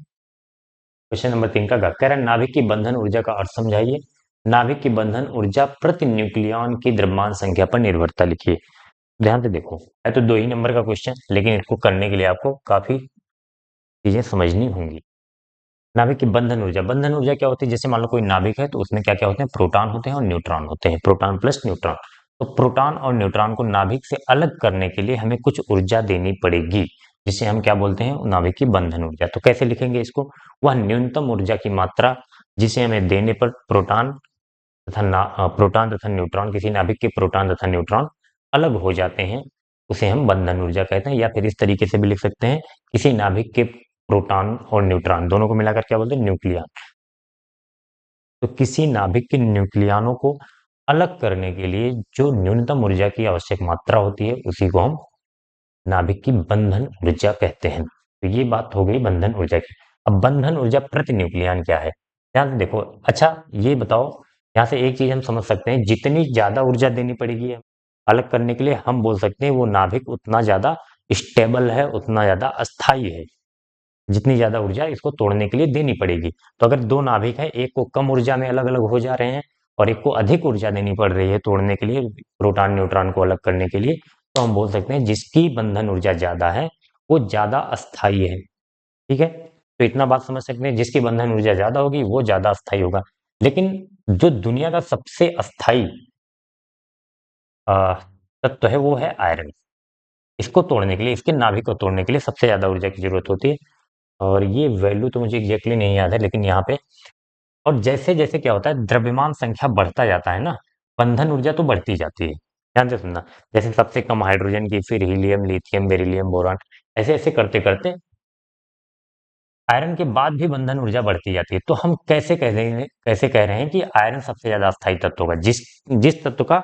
क्वेश्चन नंबर 3 का ग कह रहा है नाभिक की बंधन ऊर्जा का अर्थ समझाइए। नाभिक की बंधन ऊर्जा प्रति न्यूक्लियॉन की द्रव्यमान संख्या पर निर्भरता लिखिए। ध्यान से देखो, है तो 2 ही नंबर का क्वेश्चन, लेकिन इसको करने के लिए आपको काफी चीजें समझनी होंगी। नाभिक की बंधन ऊर्जा क्या होती है? जैसे मान लो कोई नाभिक है तो उसमें क्या क्या होते हैं? प्रोटॉन होते हैं और न्यूट्रॉन होते हैं, प्रोटॉन प्लस न्यूट्रॉन। तो प्रोटॉन और न्यूट्रॉन को नाभिक से अलग करने के लिए हमें कुछ ऊर्जा देनी पड़ेगी, जिसे हम क्या बोलते हैं? नाभिक की बंधन ऊर्जा। तो कैसे लिखेंगे इसको? वह न्यूनतम ऊर्जा की मात्रा जिसे हमें देने पर प्रोटॉन तथा न्यूट्रॉन, किसी नाभिक के प्रोटॉन तथा न्यूट्रॉन अलग हो जाते हैं, उसे हम बंधन ऊर्जा कहते हैं। या फिर इस तरीके से भी लिख सकते हैं, किसी नाभिक के प्रोटॉन और न्यूट्रॉन दोनों को मिलाकर क्या बोलते हैं? न्यूक्लियन। तो किसी नाभिक के न्यूक्लियनों को अलग करने के लिए जो न्यूनतम ऊर्जा की आवश्यक मात्रा होती है, उसी को हम नाभिक की बंधन ऊर्जा कहते हैं। तो ये बात हो गई बंधन ऊर्जा की। अब बंधन ऊर्जा प्रति न्यूक्लियन क्या है? ध्यान से देखो। अच्छा, ये बताओ, यहाँ से एक चीज हम समझ सकते हैं, जितनी ज्यादा ऊर्जा देनी पड़ेगी अलग करने के लिए, हम बोल सकते हैं वो नाभिक उतना ज्यादा स्टेबल है, उतना ज्यादा अस्थायी है। जितनी ज्यादा ऊर्जा इसको तोड़ने के लिए देनी पड़ेगी। तो अगर दो नाभिक है, एक को कम ऊर्जा में अलग अलग हो जा रहे हैं और एक को अधिक ऊर्जा देनी पड़ रही है तोड़ने के लिए, प्रोटॉन न्यूट्रॉन को अलग करने के लिए, तो हम बोल सकते हैं जिसकी बंधन ऊर्जा ज्यादा है वो ज्यादा अस्थायी है। ठीक है, तो इतना बात समझ सकते हैं, जिसकी बंधन ऊर्जा ज्यादा होगी वो ज्यादा अस्थायी होगा। लेकिन जो दुनिया का सबसे अस्थायी अ, तत्व है वो है आयरन। इसको तोड़ने के लिए, इसके नाभिक को तोड़ने के लिए सबसे ज्यादा ऊर्जा की जरूरत होती है। और ये वैल्यू तो मुझे एग्जैक्टली नहीं याद है, लेकिन यहाँ पे, और जैसे जैसे क्या होता है, द्रव्यमान संख्या बढ़ता जाता है ना, बंधन ऊर्जा तो बढ़ती जाती है। ध्यान से सुनना। जैसे सबसे कम हाइड्रोजन की, फिर हीलियम, लिथियम, बेरिलियम, बोरॉन, ऐसे ऐसे करते करते आयरन के बाद भी बंधन ऊर्जा बढ़ती जाती है। तो हम कैसे कह रहे हैं कि आयरन सबसे ज्यादा अस्थायी तत्व होगा? जिस जिस तत्व का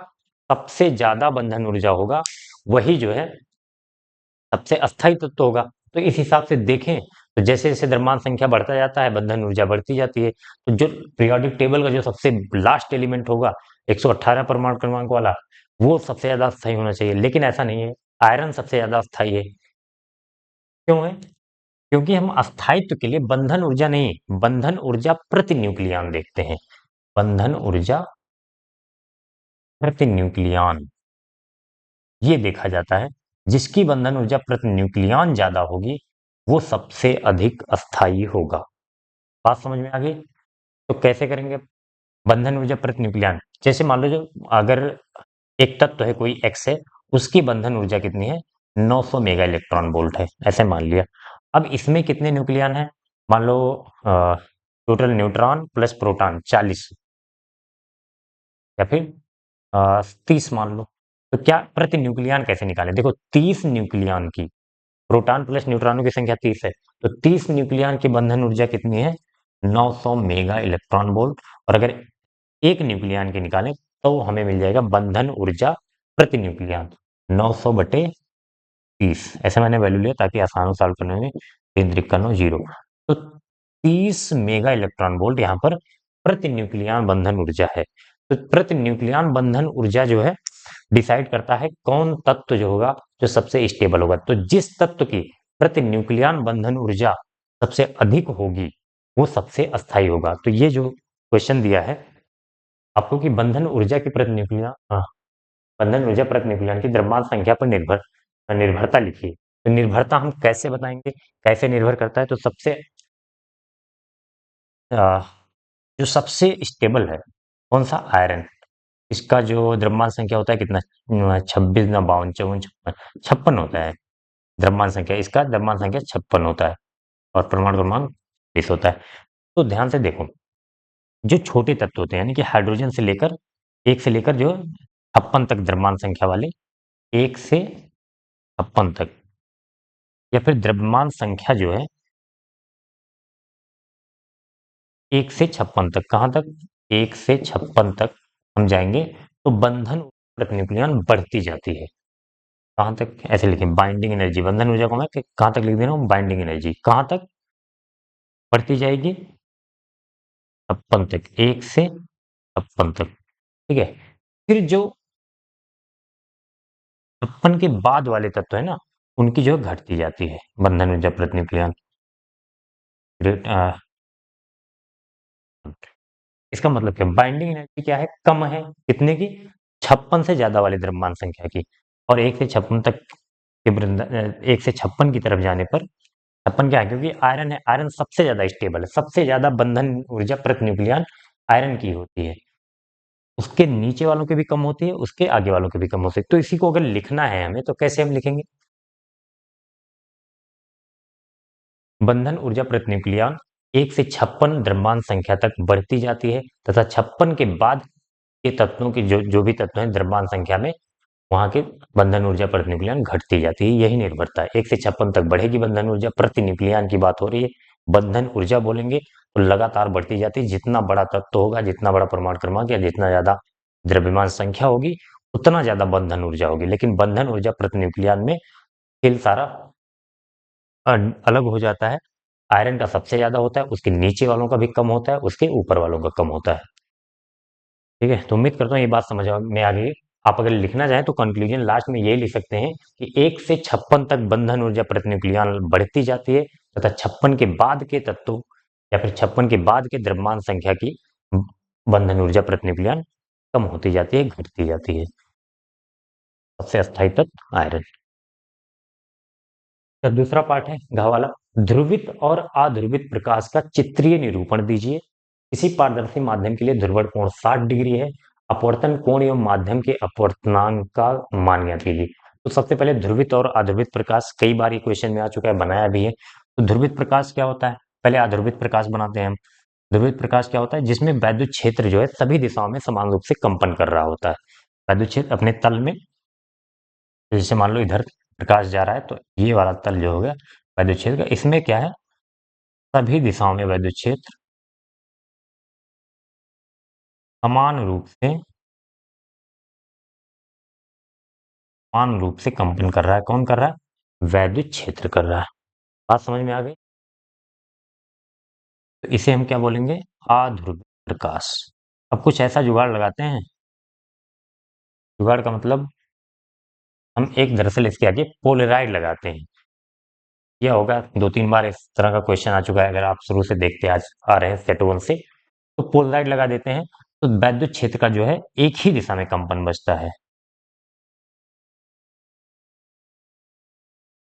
सबसे ज्यादा बंधन ऊर्जा होगा, वही जो है सबसे अस्थायी तत्व होगा। तो इस हिसाब से देखें, तो जैसे जैसे द्रव्यमान संख्या बढ़ता जाता है, बंधन ऊर्जा बढ़ती जाती है। तो जो पीरियोडिक टेबल का जो सबसे लास्ट एलिमेंट होगा, 118 परमाणु क्रमांक वाला, वो सबसे ज्यादा अस्थायी होना चाहिए। लेकिन ऐसा नहीं है, आयरन सबसे ज्यादा अस्थायी है। क्यों है? क्योंकि हम अस्थायित्व के लिए बंधन ऊर्जा नहीं, बंधन ऊर्जा प्रति न्यूक्लियन देखते हैं। बंधन ऊर्जा प्रति न्यूक्लियन ये देखा जाता है। जिसकी बंधन ऊर्जा प्रति न्यूक्लियन ज्यादा होगी, वो सबसे अधिक अस्थायी होगा। बात समझ में आ गई? तो कैसे करेंगे बंधन ऊर्जा प्रति न्यूक्लियन? जैसे मान लो, जो अगर एक तत्व है, कोई एक्स है, उसकी बंधन ऊर्जा कितनी है? 900 मेगा इलेक्ट्रॉन वोल्ट है, ऐसे मान लिया। अब इसमें कितने न्यूक्लियन है? मान लो टोटल न्यूट्रॉन प्लस प्रोटॉन 40, या फिर 30 मान लो। तो क्या प्रति न्यूक्लियन कैसे निकालें? देखो, 30 न्यूक्लियन की, प्रोटॉन प्लस न्यूट्रॉनों की संख्या 30 है, तो 30 न्यूक्लियन की बंधन ऊर्जा कितनी है? 900 मेगा इलेक्ट्रॉन वोल्ट। और अगर एक न्यूक्लियन की निकालें, तो हमें मिल जाएगा बंधन ऊर्जा प्रति न्यूक्लियन 900 बटे 30। ऐसे मैंने वैल्यू लिया ताकि आसान हो सॉल्व करने में। 3 त्रिक 0। तो 30 मेगा इलेक्ट्रॉन वोल्ट यहाँ पर प्रति न्यूक्लियन बंधन ऊर्जा है। तो प्रति न्यूक्लियन बंधन ऊर्जा जो है, डिसाइड करता है कौन तत्व जो होगा जो सबसे स्टेबल होगा। तो जिस तत्व की प्रति न्यूक्लियन बंधन ऊर्जा सबसे अधिक होगी, वो सबसे अस्थायी होगा। तो ये जो क्वेश्चन दिया है आपको कि बंधन ऊर्जा की प्रति न्यूक्लियन, बंधन ऊर्जा प्रति न्यूक्लियन की द्रव्यमान संख्या पर निर्भरता लिखिए। तो निर्भरता हम कैसे बताएंगे, कैसे निर्भर करता है? तो अ, जो सबसे स्टेबल है, कौन सा? आयरन। इसका जो द्रव्यमान संख्या होता है कितना? 26 ना 52 54 56 56 होता है द्रव्यमान संख्या। इसका द्रव्यमान संख्या 56 होता है और परमाणु क्रमांक 20 होता है। तो ध्यान से देखो, जो छोटे तत्व होते हैं, यानी कि हाइड्रोजन से लेकर, एक से लेकर जो 56 तक द्रव्यमान संख्या वाले, एक से 56 तक, या फिर द्रव्यमान संख्या जो है एक से 56 तक, कहां तक? एक से 56 तक हम जाएंगे, तो बंधन न्यूक्लियन बढ़ती जाती है। कहां तक? ऐसे लिखें, बाइंडिंग एनर्जी, बंधन ऊर्जा को मैं कहां तक लिख दे रहा हूं? बाइंडिंग एनर्जी कहां तक बढ़ती जाएगी? 56 तक, एक से 56 तक। ठीक है, फिर जो 56 के बाद वाले तत्व है ना, उनकी जो है घटती जाती है बंधन ऊर्जा प्रति न्यूक्लियन। इसका मतलब क्या, बाइंडिंग एनर्जी क्या है, कम है, कितने की, 56 से ज्यादा वाले द्रव्यमान संख्या की। और 1 से 56 तक के 1 से 56 की तरफ जाने पर, 56 क्या है, क्योंकि आयरन है, आयरन सबसे ज्यादा स्टेबल है, सबसे ज्यादा बंधन ऊर्जा प्रति न्यूक्लियन आयरन की होती है। उसके नीचे वालों की भी कम होती है, उसके आगे वालों की भी कम होती है। तो इसी को अगर लिखना है हमें, तो कैसे हम लिखेंगे, बंधन ऊर्जा प्रति न्यूक्लियन 1 से 56 द्रव्यमान संख्या तक बढ़ती जाती है, तथा 56 के बाद के तत्वों की जो जो भी तत्व हैं द्रव्यमान संख्या में, वहां के बंधन ऊर्जा प्रति न्यूक्लियन घटती जाती है। यही निर्भरता है, 1 से 56 तक बढ़ेगी बंधन ऊर्जा, प्रति न्यूक्लियन की बात हो रही है। बंधन ऊर्जा बोलेंगे तो लगातार बढ़ती जाती है, जितना बड़ा तत्व होगा, जितना बड़ा परमाणु क्रमांक या जितना ज्यादा द्रव्यमान संख्या होगी, उतना ज्यादा बंधन ऊर्जा होगी। लेकिन बंधन ऊर्जा प्रति न्यूक्लियन में खेल सारा अलग हो जाता है। आयरन का सबसे ज्यादा होता है, उसके नीचे वालों का भी कम होता है, उसके ऊपर वालों का कम होता है। ठीक है, तो उम्मीद करता हूँ ये बात समझ में आ गई। आप अगर लिखना चाहें तो कंक्लूजन लास्ट में यही लिख सकते हैं कि 1 से 56 तक बंधन ऊर्जा प्रति न्यूक्लियन बढ़ती जाती है, तथा 56 के बाद के तत्वों या फिर 56 के बाद के द्रव्यमान संख्या की बंधन ऊर्जा प्रति न्यूक्लियन कम होती जाती है, घटती जाती है। सबसे अस्थायी तत्व आयरन। तो दूसरा पार्ट है घ वाला, ध्रुवित और अध्रुवित प्रकाश का चित्रीय निरूपण दीजिए। किसी पारदर्शी माध्यम के लिए ध्रुवण कोण 60 डिग्री है, अपवर्तन कोण एवं माध्यम के अपवर्तनांक का मान ज्ञात कीजिए। तो सबसे पहले ध्रुवित और अध्रुवित प्रकाश, कई बार ये क्वेश्चन में आ चुका है, बनाया भी है। तो ध्रुवित प्रकाश क्या होता है, पहले अध्रुवित प्रकाश बनाते हैं हम। ध्रुवित प्रकाश क्या होता है, जिसमें वैद्युत क्षेत्र जो है सभी दिशाओं में समान रूप से कंपन कर रहा होता है। वैद्युत क्षेत्र अपने तल में, जैसे मान लो इधर प्रकाश जा रहा है, तो ये वाला तल जो हो गया वैद्युत क्षेत्र का, इसमें क्या है, सभी दिशाओं में वैद्युत क्षेत्र समान रूप से कंपन कर रहा है। कौन कर रहा है, वैद्युत क्षेत्र कर रहा है। बात समझ में आ गई। तो इसे हम क्या बोलेंगे, अध्रुवित प्रकाश। अब कुछ ऐसा जुगाड़ लगाते हैं, जुगाड़ का मतलब हम एक दरअसल इसके आगे पोलराइड लगाते हैं। यह होगा 2-3 बार इस तरह का क्वेश्चन आ चुका है, अगर आप शुरू से देखते आ रहे हैं सेट वन से, तो पोलराइड लगा देते हैं, तो वैद्युत क्षेत्र का जो है एक ही दिशा में कंपन बचता है।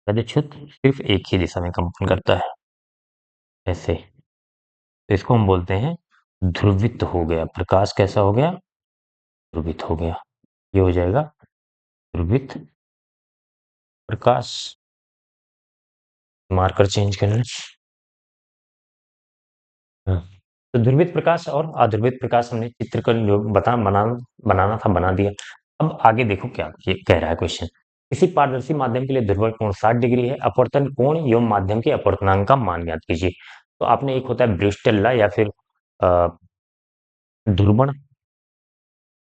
वैद्युत क्षेत्र सिर्फ एक ही दिशा में कंपन करता है, ऐसे। तो इसको हम बोलते हैं ध्रुवित हो गया प्रकाश। कैसा हो गया, ध्रुवित हो गया। ये हो जाएगा ध्रुवित प्रकाश। मार्कर चेंज करना। हाँ। तो ध्रुवित प्रकाश और अध्रुवित प्रकाश हमने चित्र का जो बनाना था बना दिया। अब आगे देखो क्या ये कह रहा है क्वेश्चन। किसी पारदर्शी माध्यम के लिए ध्रुवण कोण 60 डिग्री है, अपवर्तन कोण एवं माध्यम के अपवर्तनांक का मान ज्ञात कीजिए। तो आपने, एक होता है ब्रिस्टल लॉ या फिर ध्रुवण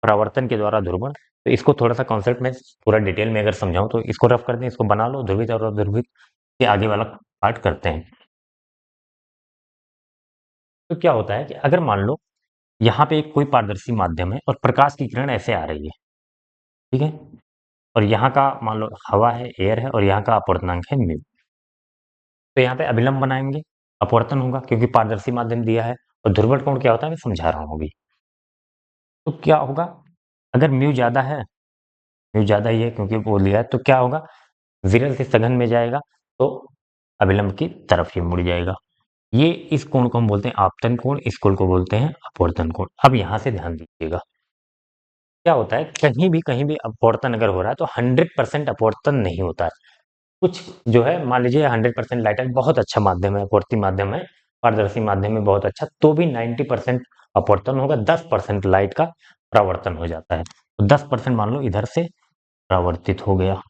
परावर्तन के द्वारा ध्रुवण। तो इसको थोड़ा सा कॉन्सेप्ट में पूरा डिटेल में अगर समझाऊं, तो इसको रफ कर दें, इसको बना लो, ध्रुवित और अध्रुवित के आगे वाला पार्ट करते हैं। तो क्या होता है कि अगर मान लो यहाँ पे एक कोई पारदर्शी माध्यम है और प्रकाश की किरण ऐसे आ रही है, ठीक है, और यहाँ का मान लो हवा है, एयर है, और यहाँ का अपवर्तनांक है म्यू। तो यहाँ पे अभिलंब बनाएंगे, अपवर्तन होगा क्योंकि पारदर्शी माध्यम दिया है। और ध्रुवण कोण क्या होता है, मैं समझा रहा हूँ अभी। तो क्या होगा, अगर म्यू ज्यादा है, म्यू ज्यादा ही है क्योंकि वो लिया है, तो क्या होगा, विरल से सघन में जाएगा, तो अभिलंब की तरफ ही मुड़ जाएगा। ये इस कोण को हम बोलते हैं आपतन कोण, इस कोण को बोलते हैं अपवर्तन कोण। अब यहाँ से ध्यान दीजिएगा, क्या होता है, कहीं भी अपवर्तन अगर हो रहा है तो 100% अपवर्तन नहीं होता है। कुछ जो है, मान लीजिए 100% लाइट है, बहुत अच्छा माध्यम है, अपवर्ती माध्यम है, पारदर्शी माध्यम में बहुत अच्छा, तो भी 90% अपवर्तन होगा, 10% लाइट का परावर्तन हो जाता है। तो 10% मान लो इधर से परावर्तित हो गया।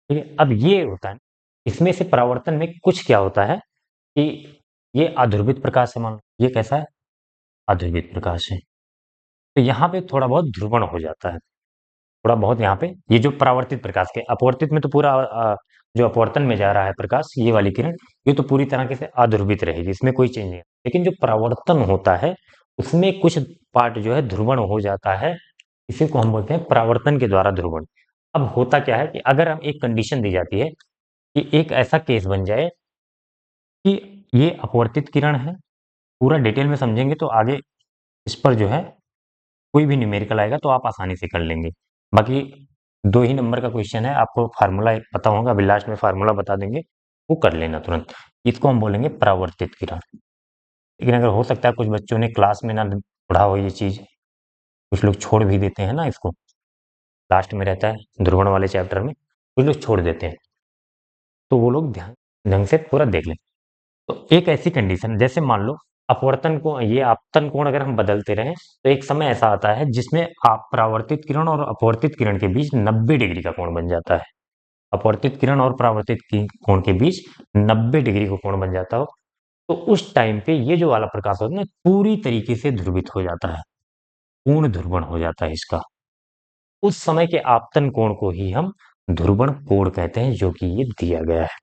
ठीक है, अब ये होता है, इसमें से परावर्तन में कुछ क्या होता है कि ये अध्रुवित प्रकाश है, मान लो ये कैसा है, अध्रुवित प्रकाश है। तो यहाँ पे थोड़ा बहुत ध्रुवण हो जाता है, थोड़ा बहुत यहाँ पे, ये जो परावर्तित प्रकाश के, अपवर्तित में तो पूरा जो अपवर्तन में जा रहा है प्रकाश, ये वाली किरण, ये तो पूरी तरीके से अध्रुवित रहेगी, इसमें कोई चेंज नहीं है। लेकिन जो परावर्तन होता है, उसमें कुछ पार्ट जो है ध्रुवण हो जाता है, इसी को हम बोलते हैं परावर्तन के द्वारा ध्रुवण। अब होता क्या है कि अगर हम एक कंडीशन दी जाती है कि एक ऐसा केस बन जाए कि ये अपवर्तित किरण है पूरा डिटेल में समझेंगे तो आगे इस पर जो है कोई भी न्यूमेरिकल आएगा तो आप आसानी से कर लेंगे। बाकी 2 ही नंबर का क्वेश्चन है, आपको फार्मूला पता होगा, अभी लास्ट में फार्मूला बता देंगे, वो कर लेना तुरंत। इसको हम बोलेंगे परावर्तित किरण। लेकिन अगर हो सकता है कुछ बच्चों ने क्लास में ना पढ़ा हो ये चीज़, कुछ लोग छोड़ भी देते हैं ना इसको, लास्ट में रहता है ध्रुवण वाले चैप्टर में, कुछ लोग छोड़ देते हैं, तो वो लोग ध्यान ढंग से पूरा देख लें। तो एक ऐसी कंडीशन, जैसे मान लो अपवर्तन को, ये आपतन कोण अगर हम बदलते रहें तो एक समय ऐसा आता है जिसमें आप परावर्तित किरण और अपवर्तित किरण के बीच 90 डिग्री का कोण बन जाता है। अपवर्तित किरण और परावर्तित कोण के बीच 90 डिग्री का कोण बन जाता हो, तो उस टाइम पे ये जो वाला प्रकाश होता है ना, पूरी तरीके से ध्रुवित हो जाता है, पूर्ण ध्रुवण हो जाता है इसका। उस समय के आपतन कोण को ही हम ध्रुवण कोण कहते हैं, जो कि ये दिया गया है।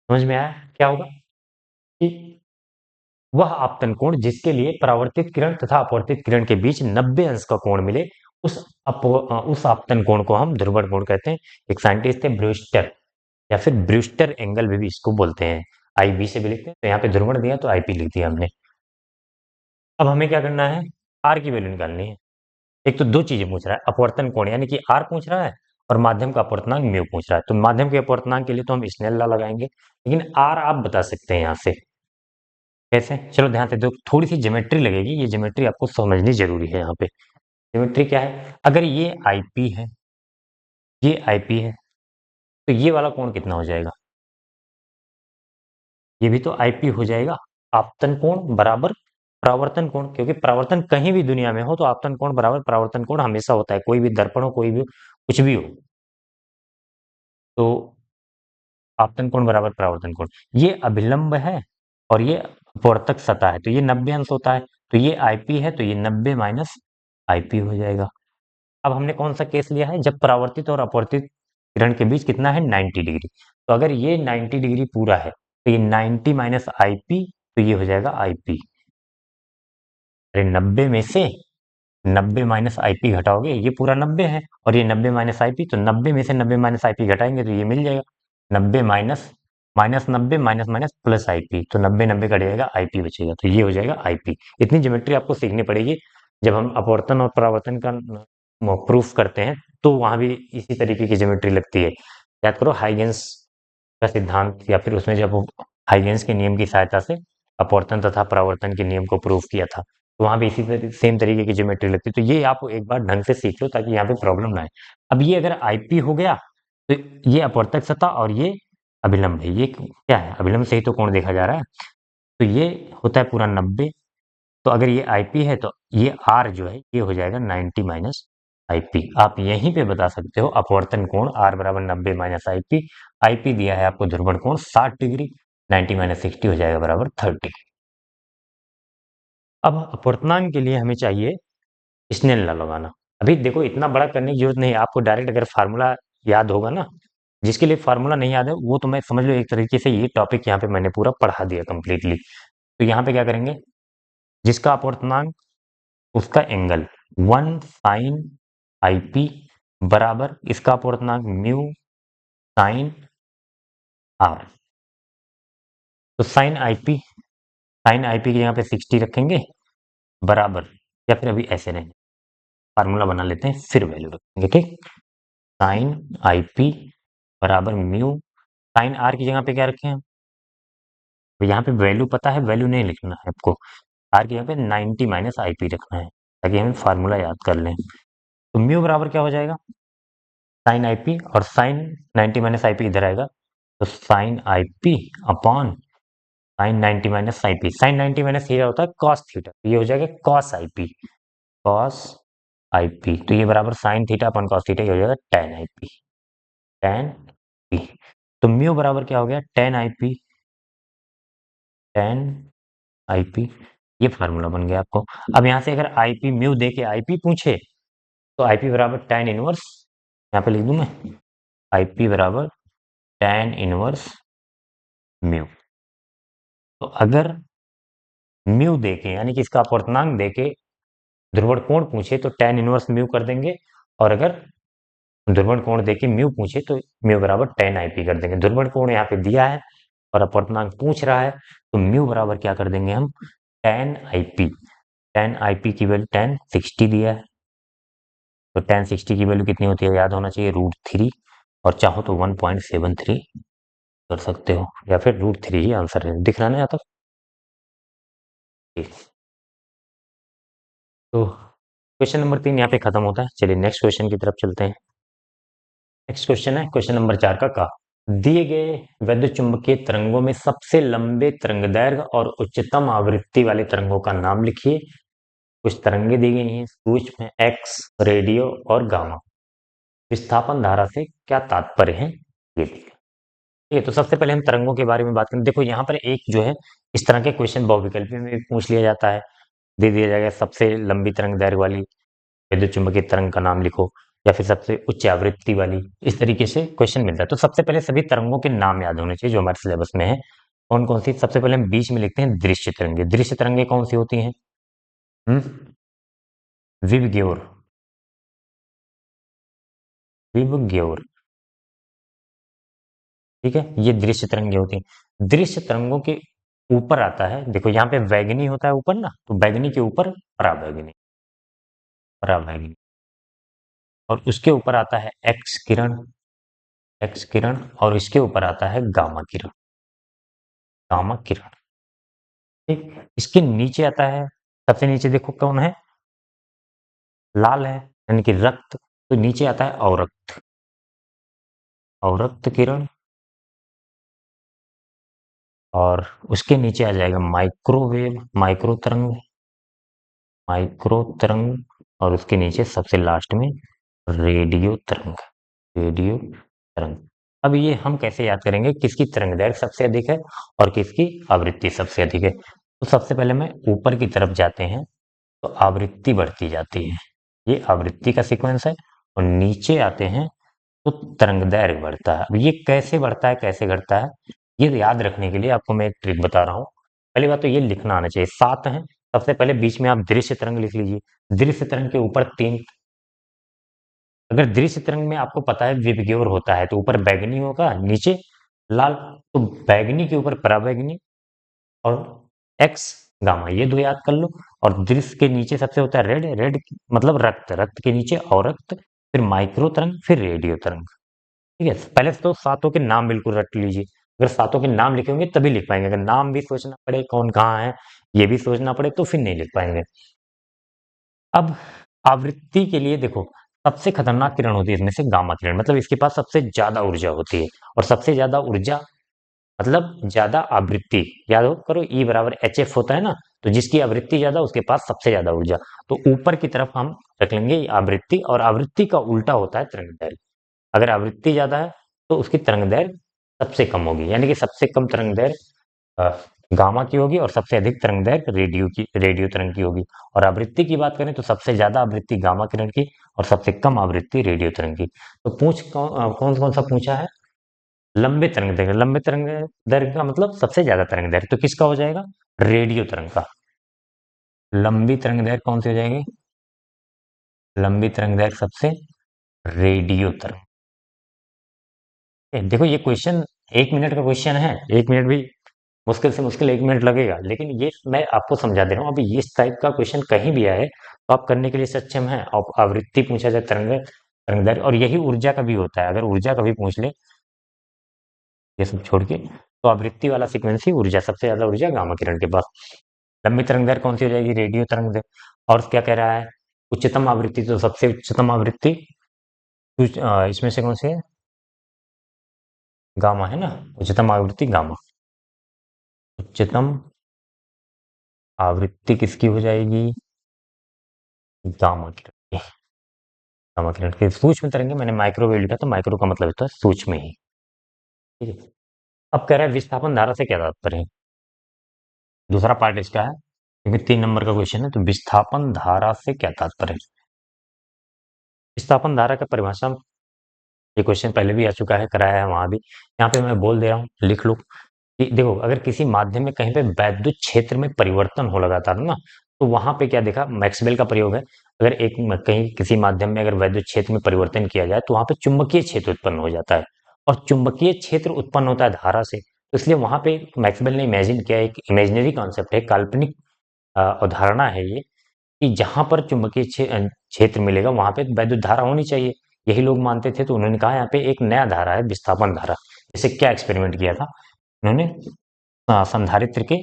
समझ में आया क्या होगा कि वह आपतन कोण जिसके लिए परावर्तित किरण तथा अपवर्तित किरण के बीच 90 अंश का कोण मिले, उस आपतन कोण को हम ध्रुवण कोण कहते हैं। एक साइंटिस्ट थे ब्रूस्टर, या फिर ब्रूस्टर एंगल भी इसको बोलते हैं। आईबी से भी लिखते हैं, तो यहाँ पे ध्रुवण दिया तो आईपी लिख दिया हमने। अब हमें क्या करना है, आर की वैल्यू निकालनी है। एक तो दो चीजें पूछ रहा है, अपवर्तन कोण यानी कि आर पूछ रहा है, और माध्यम का अपवर्तनांक म्यू पूछ रहा है। तो माध्यम के अपवर्तनांक के लिए तो हम स्नेल लॉ लगाएंगे, लेकिन आर आप बता सकते हैं यहाँ से। कैसे, चलो ध्यान से दो, थोड़ी सी ज्योमेट्री लगेगी, ये ज्योमेट्री आपको समझनी जरूरी है। यहाँ पे ज्योमेट्री क्या है, अगर ये आईपी है, ये आईपी है, तो ये वाला कोण कितना हो जाएगा, ये भी तो आईपी हो जाएगा। आपतन कोण बराबर परावर्तन कोण, क्योंकि परावर्तन कहीं भी दुनिया में हो तो आपतन कोण बराबर परावर्तन कोण हमेशा होता है, कोई भी दर्पण हो, कोई भी कुछ भी हो, तो आपतन कोण बराबर परावर्तन कोण। ये अभिलंब है और ये अपवर्तक सतह है, तो ये 90 अंश होता है, तो ये आईपी है, तो ये 90 माइनस आईपी हो जाएगा। अब हमने कौन सा केस लिया है, जब परावर्तित और अपवर्तित किरण के बीच कितना है, 90 डिग्री। तो अगर ये 90 डिग्री पूरा है तो ये 90 माइनस आईपी, तो ये हो जाएगा आईपी। अरे 90 में से 90 माइनस आईपी घटाओगे, ये पूरा 90 है और ये 90 माइनस आईपी, तो 90 में से 90 माइनस आईपी घटाएंगे तो ये मिल जाएगा 90 minus minus 90 minus minus plus IP, तो 90 90 कट जाएगा, आईपी बचेगा, तो ये हो जाएगा आईपी। इतनी ज्योमेट्री आपको सीखनी पड़ेगी। जब हम अपवर्तन और परावर्तन का प्रूफ करते हैं तो वहां भी इसी तरीके की ज्योमेट्री लगती है। याद करो हाइगेंस का सिद्धांत, या फिर उसमें जब हाइगेंस के नियम की सहायता से अपवर्तन तथा परावर्तन के नियम को प्रूव किया था, तो वहां भी इसी सेम तरीके की ज्योमेट्री लगती है। तो ये आप एक बार ढंग से सीख लो ताकि यहाँ पे प्रॉब्लम ना आए। अब ये अगर आईपी हो गया तो ये अपवर्तक सतह और ये अभिलंब है, ये क्या है, अभिलंब से ही तो कोण देखा जा रहा है, तो ये होता है पूरा 90। तो अगर ये आईपी है तो ये आर जो है ये हो जाएगा 90 माइनस आईपी। आप यहीं पे बता सकते हो अपवर्तन कोण आर बराबर 90 माइनस आईपी। आईपी दिया है आपको ध्रुवण कोण 60 डिग्री, 90 माइनस 60 हो जाएगा बराबर 30। अब अपवर्तनांक के लिए हमें चाहिए स्नेल लॉ लगाना। अभी देखो इतना बड़ा करने की जरूरत नहीं है, आपको डायरेक्ट अगर फार्मूला याद होगा ना, जिसके लिए फार्मूला नहीं याद है वो तो मैं समझ लो एक तरीके से ये टॉपिक यहाँ पे मैंने पूरा पढ़ा दिया कंप्लीटली। तो यहाँ पे क्या करेंगे, जिसका अपवर्तनांक उसका एंगल 1 साइन आईपी बराबर इसका अपवर्तनांक म्यू साइन आर। तो साइन आईपी की जगह पे 60 रखेंगे बराबर, या फिर अभी ऐसे नहीं, फार्मूला बना लेते हैं फिर वैल्यू रखेंगे, ठीक। साइन आईपी बराबर म्यू साइन आर की जगह पे क्या रखें, तो यहाँ पे वैल्यू पता है, वैल्यू नहीं लिखना है आपको, आर की जगह पे 90 माइनस आईपी रखना है ताकि हमें फार्मूला याद कर लें। तो म्यू बराबर क्या हो जाएगा, साइन आईपी, और साइन 90 माइनस आईपी इधर आएगा, तो sine IP upon sine 90 minus IP. Sine 90 minus ये होता है कॉस थीटा, तो ये हो जाएगा कॉस आईपी, कॉस आईपी, तो ये बराबर sine theta upon cos theta, ये हो जाएगा टेन आईपी, टेन पी। तो म्यू बराबर क्या हो गया, टेन आईपी, टेन आईपी, ये फार्मूला बन गया आपको। अब यहाँ से अगर आईपी म्यू दे के आईपी पूछे तो आईपी बराबर टेन इनवर्स, यहाँ पे लिख दूं मैं, आईपी बराबर टेन इनवर्स म्यू। तो अगर म्यू देके यानी कि इसका अपवर्तनांक देके ध्रुवण कोण पूछे तो टेन इनवर्स म्यू कर देंगे, और अगर ध्रुवण कोण देके म्यू पूछे तो म्यू बराबर टेन आईपी कर देंगे। ध्रुवण कोण यहाँ पे दिया है और अपवर्तनांक पूछ रहा है तो म्यू बराबर क्या कर देंगे हम, टेन आई पी की वैल्यू 1060 दिया है, तो 1060 की वैल्यू कितनी होती है, याद होना चाहिए √3, और चाहो तो 1.73 कर सकते हो, या फिर √3 ही आंसर है, दिख रहा है ना यहाँ तक। तो क्वेश्चन नंबर 3 यहाँ पे खत्म होता है। चलिए नेक्स्ट क्वेश्चन की तरफ चलते हैं। नेक्स्ट क्वेश्चन है क्वेश्चन नंबर 4 का दिए गए वैद्युत चुंबकीय तरंगों में सबसे लंबे तरंगदैर्घ्य और उच्चतम आवृत्ति वाले तरंगों का नाम लिखिए। कुछ तरंगे दी गई हैं, सूक्ष्म, एक्स, रेडियो और गामा। विस्थापन धारा से क्या तात्पर्य है, ये ठीक है। तो सबसे पहले हम तरंगों के बारे में बात करें। देखो यहाँ पर एक जो है इस तरह के क्वेश्चन बहुविकल्पी में भी पूछ लिया जाता है। दे दिया जाएगा सबसे लंबी तरंग दैर्घ्य वाली विद्युत चुंबकीय तरंग का नाम लिखो, या फिर सबसे उच्च आवृत्ति वाली, इस तरीके से क्वेश्चन मिलता है। तो सबसे पहले सभी तरंगों के नाम याद होने चाहिए जो हमारे सिलेबस में है। कौन कौन सी, सबसे पहले हम बीच में लिखते हैं दृश्य तरंगे। दृश्य तरंगे कौन सी होती हैं, विबग्योर, विबग्योर, ठीक है, ये दृश्य तरंगे होती हैं। दृश्य तरंगों के ऊपर आता है, देखो यहाँ पे वैगनी होता है ऊपर ना, तो वैगनी के ऊपर परावैगनी, परावैगनी, और उसके ऊपर आता है एक्स किरण, एक्स किरण, और इसके ऊपर आता है गामा किरण, गामा किरण, ठीक। इसके नीचे आता है, सबसे नीचे देखो कौन है, लाल है, यानी कि रक्त। तो नीचे आता है अवरक्त, अवरक्त किरण, और उसके नीचे आ जाएगा माइक्रोवेव, माइक्रो तरंग, माइक्रो तरंग, और उसके नीचे सबसे लास्ट में रेडियो तरंग, रेडियो तरंग। अब ये हम कैसे याद करेंगे किसकी तरंग दैर्घ्य सबसे अधिक है और किसकी आवृत्ति सबसे अधिक है। तो सबसे पहले में ऊपर की तरफ जाते हैं तो आवृत्ति बढ़ती जाती है, ये आवृत्ति का सीक्वेंस है, और नीचे आते हैं तो तरंगदैर्घ्य बढ़ता है। अब ये कैसे बढ़ता है कैसे घटता है, ये याद रखने के लिए आपको मैं एक ट्रिक बता रहा हूँ। पहली बात तो ये लिखना आना चाहिए, 7 है। सबसे पहले बीच में आप दृश्य तरंग लिख लीजिए, दृश्य तरंग के ऊपर 3, अगर दृश्य तरंग में आपको पता है विबग्योर होता है तो ऊपर बैगनी होगा, नीचे लाल, तो बैगनी के ऊपर पराबैगनी, और एक्स गामा, ये दो याद कर लो। और दृश्य के नीचे सबसे होता है रेड, रेड मतलब रक्त, रक्त के नीचे अवरक्त, फिर माइक्रो तरंग, फिर रेडियो तरंग, ठीक है। पहले तो सातों के नाम बिल्कुल रट लीजिए, अगर सातों के नाम लिखे होंगे तभी लिख पाएंगे, अगर नाम भी सोचना पड़े कौन कहाँ है ये भी सोचना पड़े तो फिर नहीं लिख पाएंगे। अब आवृत्ति के लिए देखो, सबसे खतरनाक किरण होती है इसमें से गामा किरण, मतलब इसके पास सबसे ज्यादा ऊर्जा होती है, और सबसे ज्यादा ऊर्जा मतलब ज्यादा आवृत्ति, याद हो करो ई बराबर एच एफ होता है ना, तो जिसकी आवृत्ति ज्यादा उसके पास सबसे ज्यादा ऊर्जा। तो ऊपर की तरफ हम रख लेंगे आवृत्ति, और आवृत्ति का उल्टा होता है तरंग दैर्घ्य। अगर आवृत्ति ज्यादा है तो उसकी तरंग दैर्घ्य सबसे कम होगी, यानी कि सबसे कम तरंग दैर्घ्य गामा की होगी, और सबसे अधिक तरंग दैर्घ्य रेडियो तरंग की होगी। और आवृत्ति की बात करें तो सबसे ज्यादा आवृत्ति गामा किरण की, और सबसे कम आवृत्ति रेडियो तरंग की। तो कौन कौन सा पूछा है, लंबे तरंग दैर्घ्य, लंबे तरंग दैर्घ्य का मतलब सबसे ज्यादा तरंग दैर्घ्य, तो किसका हो जाएगा, रेडियो तरंग का। लंबी तरंग दैर्घ्य कौन सी हो जाएगी, लंबी तरंग दैर्घ्य सबसे रेडियो तरंग। देखो ये क्वेश्चन 1 मिनट का क्वेश्चन है, 1 मिनट भी मुश्किल से मुश्किल 1 मिनट लगेगा, लेकिन ये मैं आपको समझा दे रहा हूँ। अभी इस टाइप का क्वेश्चन कहीं भी आए तो आप करने के लिए सक्षम हैं। और आवृत्ति पूछा जाए, तरंग तरंग दैर्घ्य, और यही ऊर्जा का भी होता है, अगर ऊर्जा का भी पूछ ले ये सब छोड़ के, तो आवृत्ति वाला सीक्वेंस ही ऊर्जा, सबसे ज्यादा ऊर्जा गामा किरण के पास। लंबी तरंग दैर्घ्य कौन सी हो जाएगी, रेडियो तरंग दैर्घ्य। और क्या कह रहा है, उच्चतम आवृत्ति, तो सबसे उच्चतम आवृत्ति इसमें से कौन सी है, गामा है ना, उच्चतम आवृत्ति गामा। उच्चतम आवृत्ति किसकी हो जाएगी, गामा किरण की। गामा किरण की सूक्ष्म तरंगे, मैंने माइक्रोवेव लिखा तो माइक्रो का मतलब होता है सूक्ष्म ही, ठीक है। अब कह रहा है विस्थापन धारा से क्या तात्पर्य है, दूसरा पार्ट इसका है, क्योंकि 3 नंबर का क्वेश्चन है। तो विस्थापन धारा से क्या तात्पर्य है, विस्थापन धारा का परिभाषा, ये क्वेश्चन पहले भी आ चुका है, कराया है वहां भी, यहाँ पे मैं बोल दे रहा हूँ, लिख लो कि देखो अगर किसी माध्यम में कहीं पे वैद्युत क्षेत्र में परिवर्तन हो लगातार ना, तो वहां पे क्या देखा, मैक्सवेल का प्रयोग है। अगर कहीं किसी माध्यम में अगर वैद्युत क्षेत्र में परिवर्तन किया जाए तो वहां पे चुंबकीय क्षेत्र उत्पन्न हो जाता है, और चुंबकीय क्षेत्र उत्पन्न होता है धारा से। तो इसलिए वहां पे मैक्सवेल ने इमेजिन किया, एक इमेजिनरी कॉन्सेप्ट है, काल्पनिक अवधारणा है ये, कि जहां पर चुंबकीय क्षेत्र मिलेगा वहां पे वैद्युत धारा होनी चाहिए। यही लोग मानते थे, तो उन्होंने कहा यहाँ पे एक नया धारा है, विस्थापन धारा। जैसे क्या एक्सपेरिमेंट किया था उन्होंने, संधारित्र के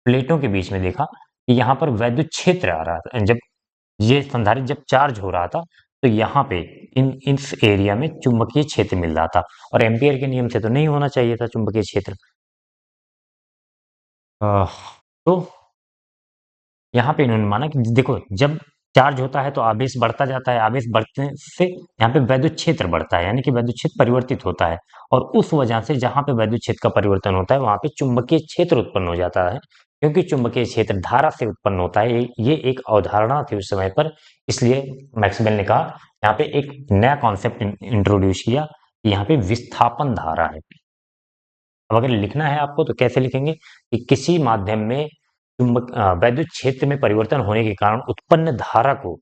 प्लेटों के बीच में देखा कि यहाँ पर वैद्युत क्षेत्र आ रहा था। जब ये संधारित्र जब चार्ज हो रहा था, तो यहाँ पे इन इस एरिया में चुंबकीय क्षेत्र मिल रहा था, और एम्पियर के नियम से तो नहीं होना चाहिए था चुंबकीय क्षेत्र। तो यहाँ पे इन्होंने माना कि देखो, जब चार्ज होता है तो आवेश बढ़ता जाता है, आवेश बढ़ने से यहाँ पे वैद्युत क्षेत्र बढ़ता है, यानी कि वैद्युत क्षेत्र परिवर्तित होता है, और उस वजह से जहाँ पे वैद्युत क्षेत्र का परिवर्तन होता है वहां पे चुंबकीय क्षेत्र उत्पन्न हो जाता है। क्योंकि चुंबकीय क्षेत्र धारा से उत्पन्न होता है, ये एक अवधारणा थी उस समय पर। इसलिए मैक्सवेल ने कहा यहाँ पे एक नया कॉन्सेप्ट इंट्रोड्यूस किया कि यहाँ पे विस्थापन धारा है। अब अगर लिखना है आपको तो कैसे लिखेंगे कि किसी माध्यम में वैद्युत क्षेत्र में परिवर्तन होने के कारण उत्पन्न धारा को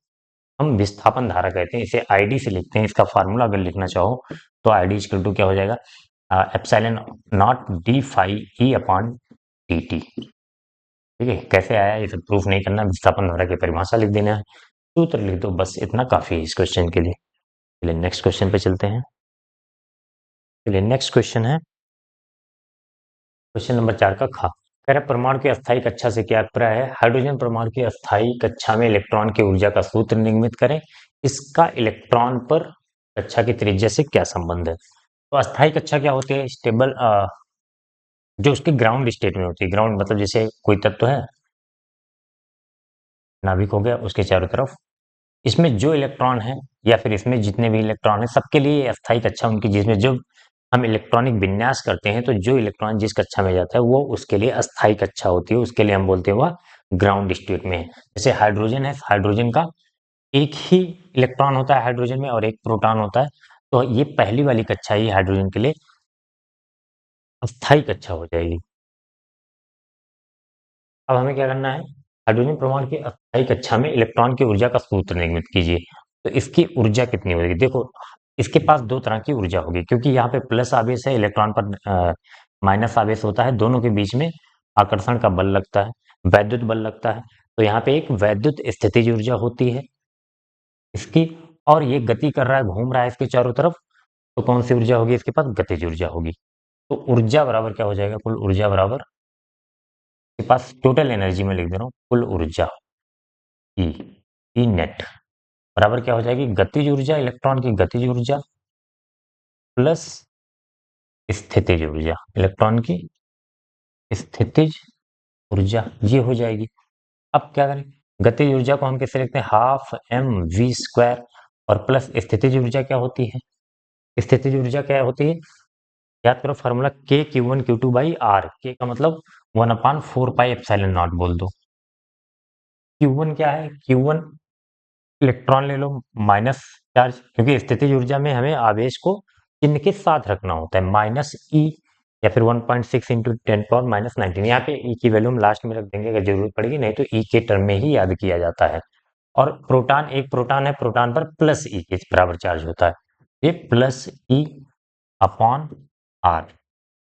हम विस्थापन धारा कहते हैं। इसे आईडी से लिखते हैं। इसका फार्मूला अगर लिखना चाहो तो आईडी इक्वल टू क्या हो जाएगा, epsilon nought d phi E upon d t. ठीक है, कैसे आया ये सब प्रूफ नहीं करना, विस्थापन धारा की परिभाषा लिख देना है, सूत्र लिख दो, बस इतना काफी है इस क्वेश्चन के लिए। चलिए नेक्स्ट क्वेश्चन पे चलते हैं। चलिए नेक्स्ट क्वेश्चन है क्वेश्चन नंबर 4 का खा। कह रहा परमाणु की अस्थायी कक्षा से क्या अभिप्राय है? हाइड्रोजन परमाणु की अस्थायी कक्षा में इलेक्ट्रॉन की ऊर्जा का सूत्र निर्मित करें। इसका इलेक्ट्रॉन पर कक्षा की त्रिज्या से क्या संबंध है? तो अस्थायी कक्षा क्या होती है? स्टेबल, जो उसके ग्राउंड स्टेट में होती है। ग्राउंड मतलब जैसे कोई तत्व है, नाभिक हो गया, उसके चारों तरफ इसमें जो इलेक्ट्रॉन है, या फिर इसमें जितने भी इलेक्ट्रॉन है, सबके लिए अस्थायी कक्षा उनकी, जिसमें जब हम इलेक्ट्रॉनिक विन्यास करते हैं तो जो इलेक्ट्रॉन जिस कक्षा में जाता है वो उसके लिए अस्थायी कक्षा होती है, उसके लिए हम बोलते हैं वह ग्राउंड स्टेट में है। जैसे हाइड्रोजन है, हाइड्रोजन का एक ही इलेक्ट्रॉन होता है हाइड्रोजन में और एक प्रोटॉन होता है, तो ये पहली वाली कक्षा ही हाइड्रोजन के लिए अस्थायी कक्षा हो जाएगी। अब हमें क्या करना है, हाइड्रोजन परमाणु की अस्थायी कक्षा में इलेक्ट्रॉन की ऊर्जा का सूत्र निर्मित कीजिए। तो इसकी ऊर्जा कितनी होगी? देखो, इसके पास दो तरह की ऊर्जा होगी, क्योंकि यहाँ पे प्लस आवेश है, इलेक्ट्रॉन पर माइनस आवेश होता है, दोनों के बीच में आकर्षण का बल लगता है, वैद्युत बल लगता है। तो यहाँ पे एक वैद्युत स्थितिज ऊर्जा होती है इसकी, और ये गति कर रहा है, घूम रहा है इसके चारों तरफ, तो कौन सी ऊर्जा होगी इसके पास? गतिज ऊर्जा होगी। तो ऊर्जा बराबर क्या हो जाएगा? कुल ऊर्जा बराबर, के पास टोटल एनर्जी में लिख दे रहा हूँ, कुल ऊर्जा ई, ई नेट बराबर क्या हो जाएगी? गतिज ऊर्जा, इलेक्ट्रॉन की गतिज ऊर्जा प्लस स्थितिज ऊर्जा, इलेक्ट्रॉन की स्थितिज ऊर्जा, ये हो जाएगी। अब क्या करें, गतिज ऊर्जा को हम कैसे लिखते हैं? हाफ एम वी स्क्वायर, और प्लस स्थितिज ऊर्जा क्या होती है? स्थितिज ऊर्जा क्या होती है? याद करो formula, k q one q two by r. K का मतलब 1/4 पाई एप्सिलॉन नॉट बोल दो। क्यू वन क्या है? क्यू वन इलेक्ट्रॉन ले लो माइनस चार्ज, क्योंकि स्थितिज ऊर्जा में हमें आवेश को चिन्ह के साथ रखना होता है, माइनस ई, या फिर 1.6 इंटू 10⁻−19। यहाँ पे ई की वैल्यू हम लास्ट में रख देंगे अगर जरूरत पड़ेगी, नहीं तो ई के टर्म में ही याद किया जाता है। और प्रोटॉन, एक प्रोटॉन है, प्रोटॉन पर प्लस ई के बराबर चार्ज होता है, ये plus e upon r.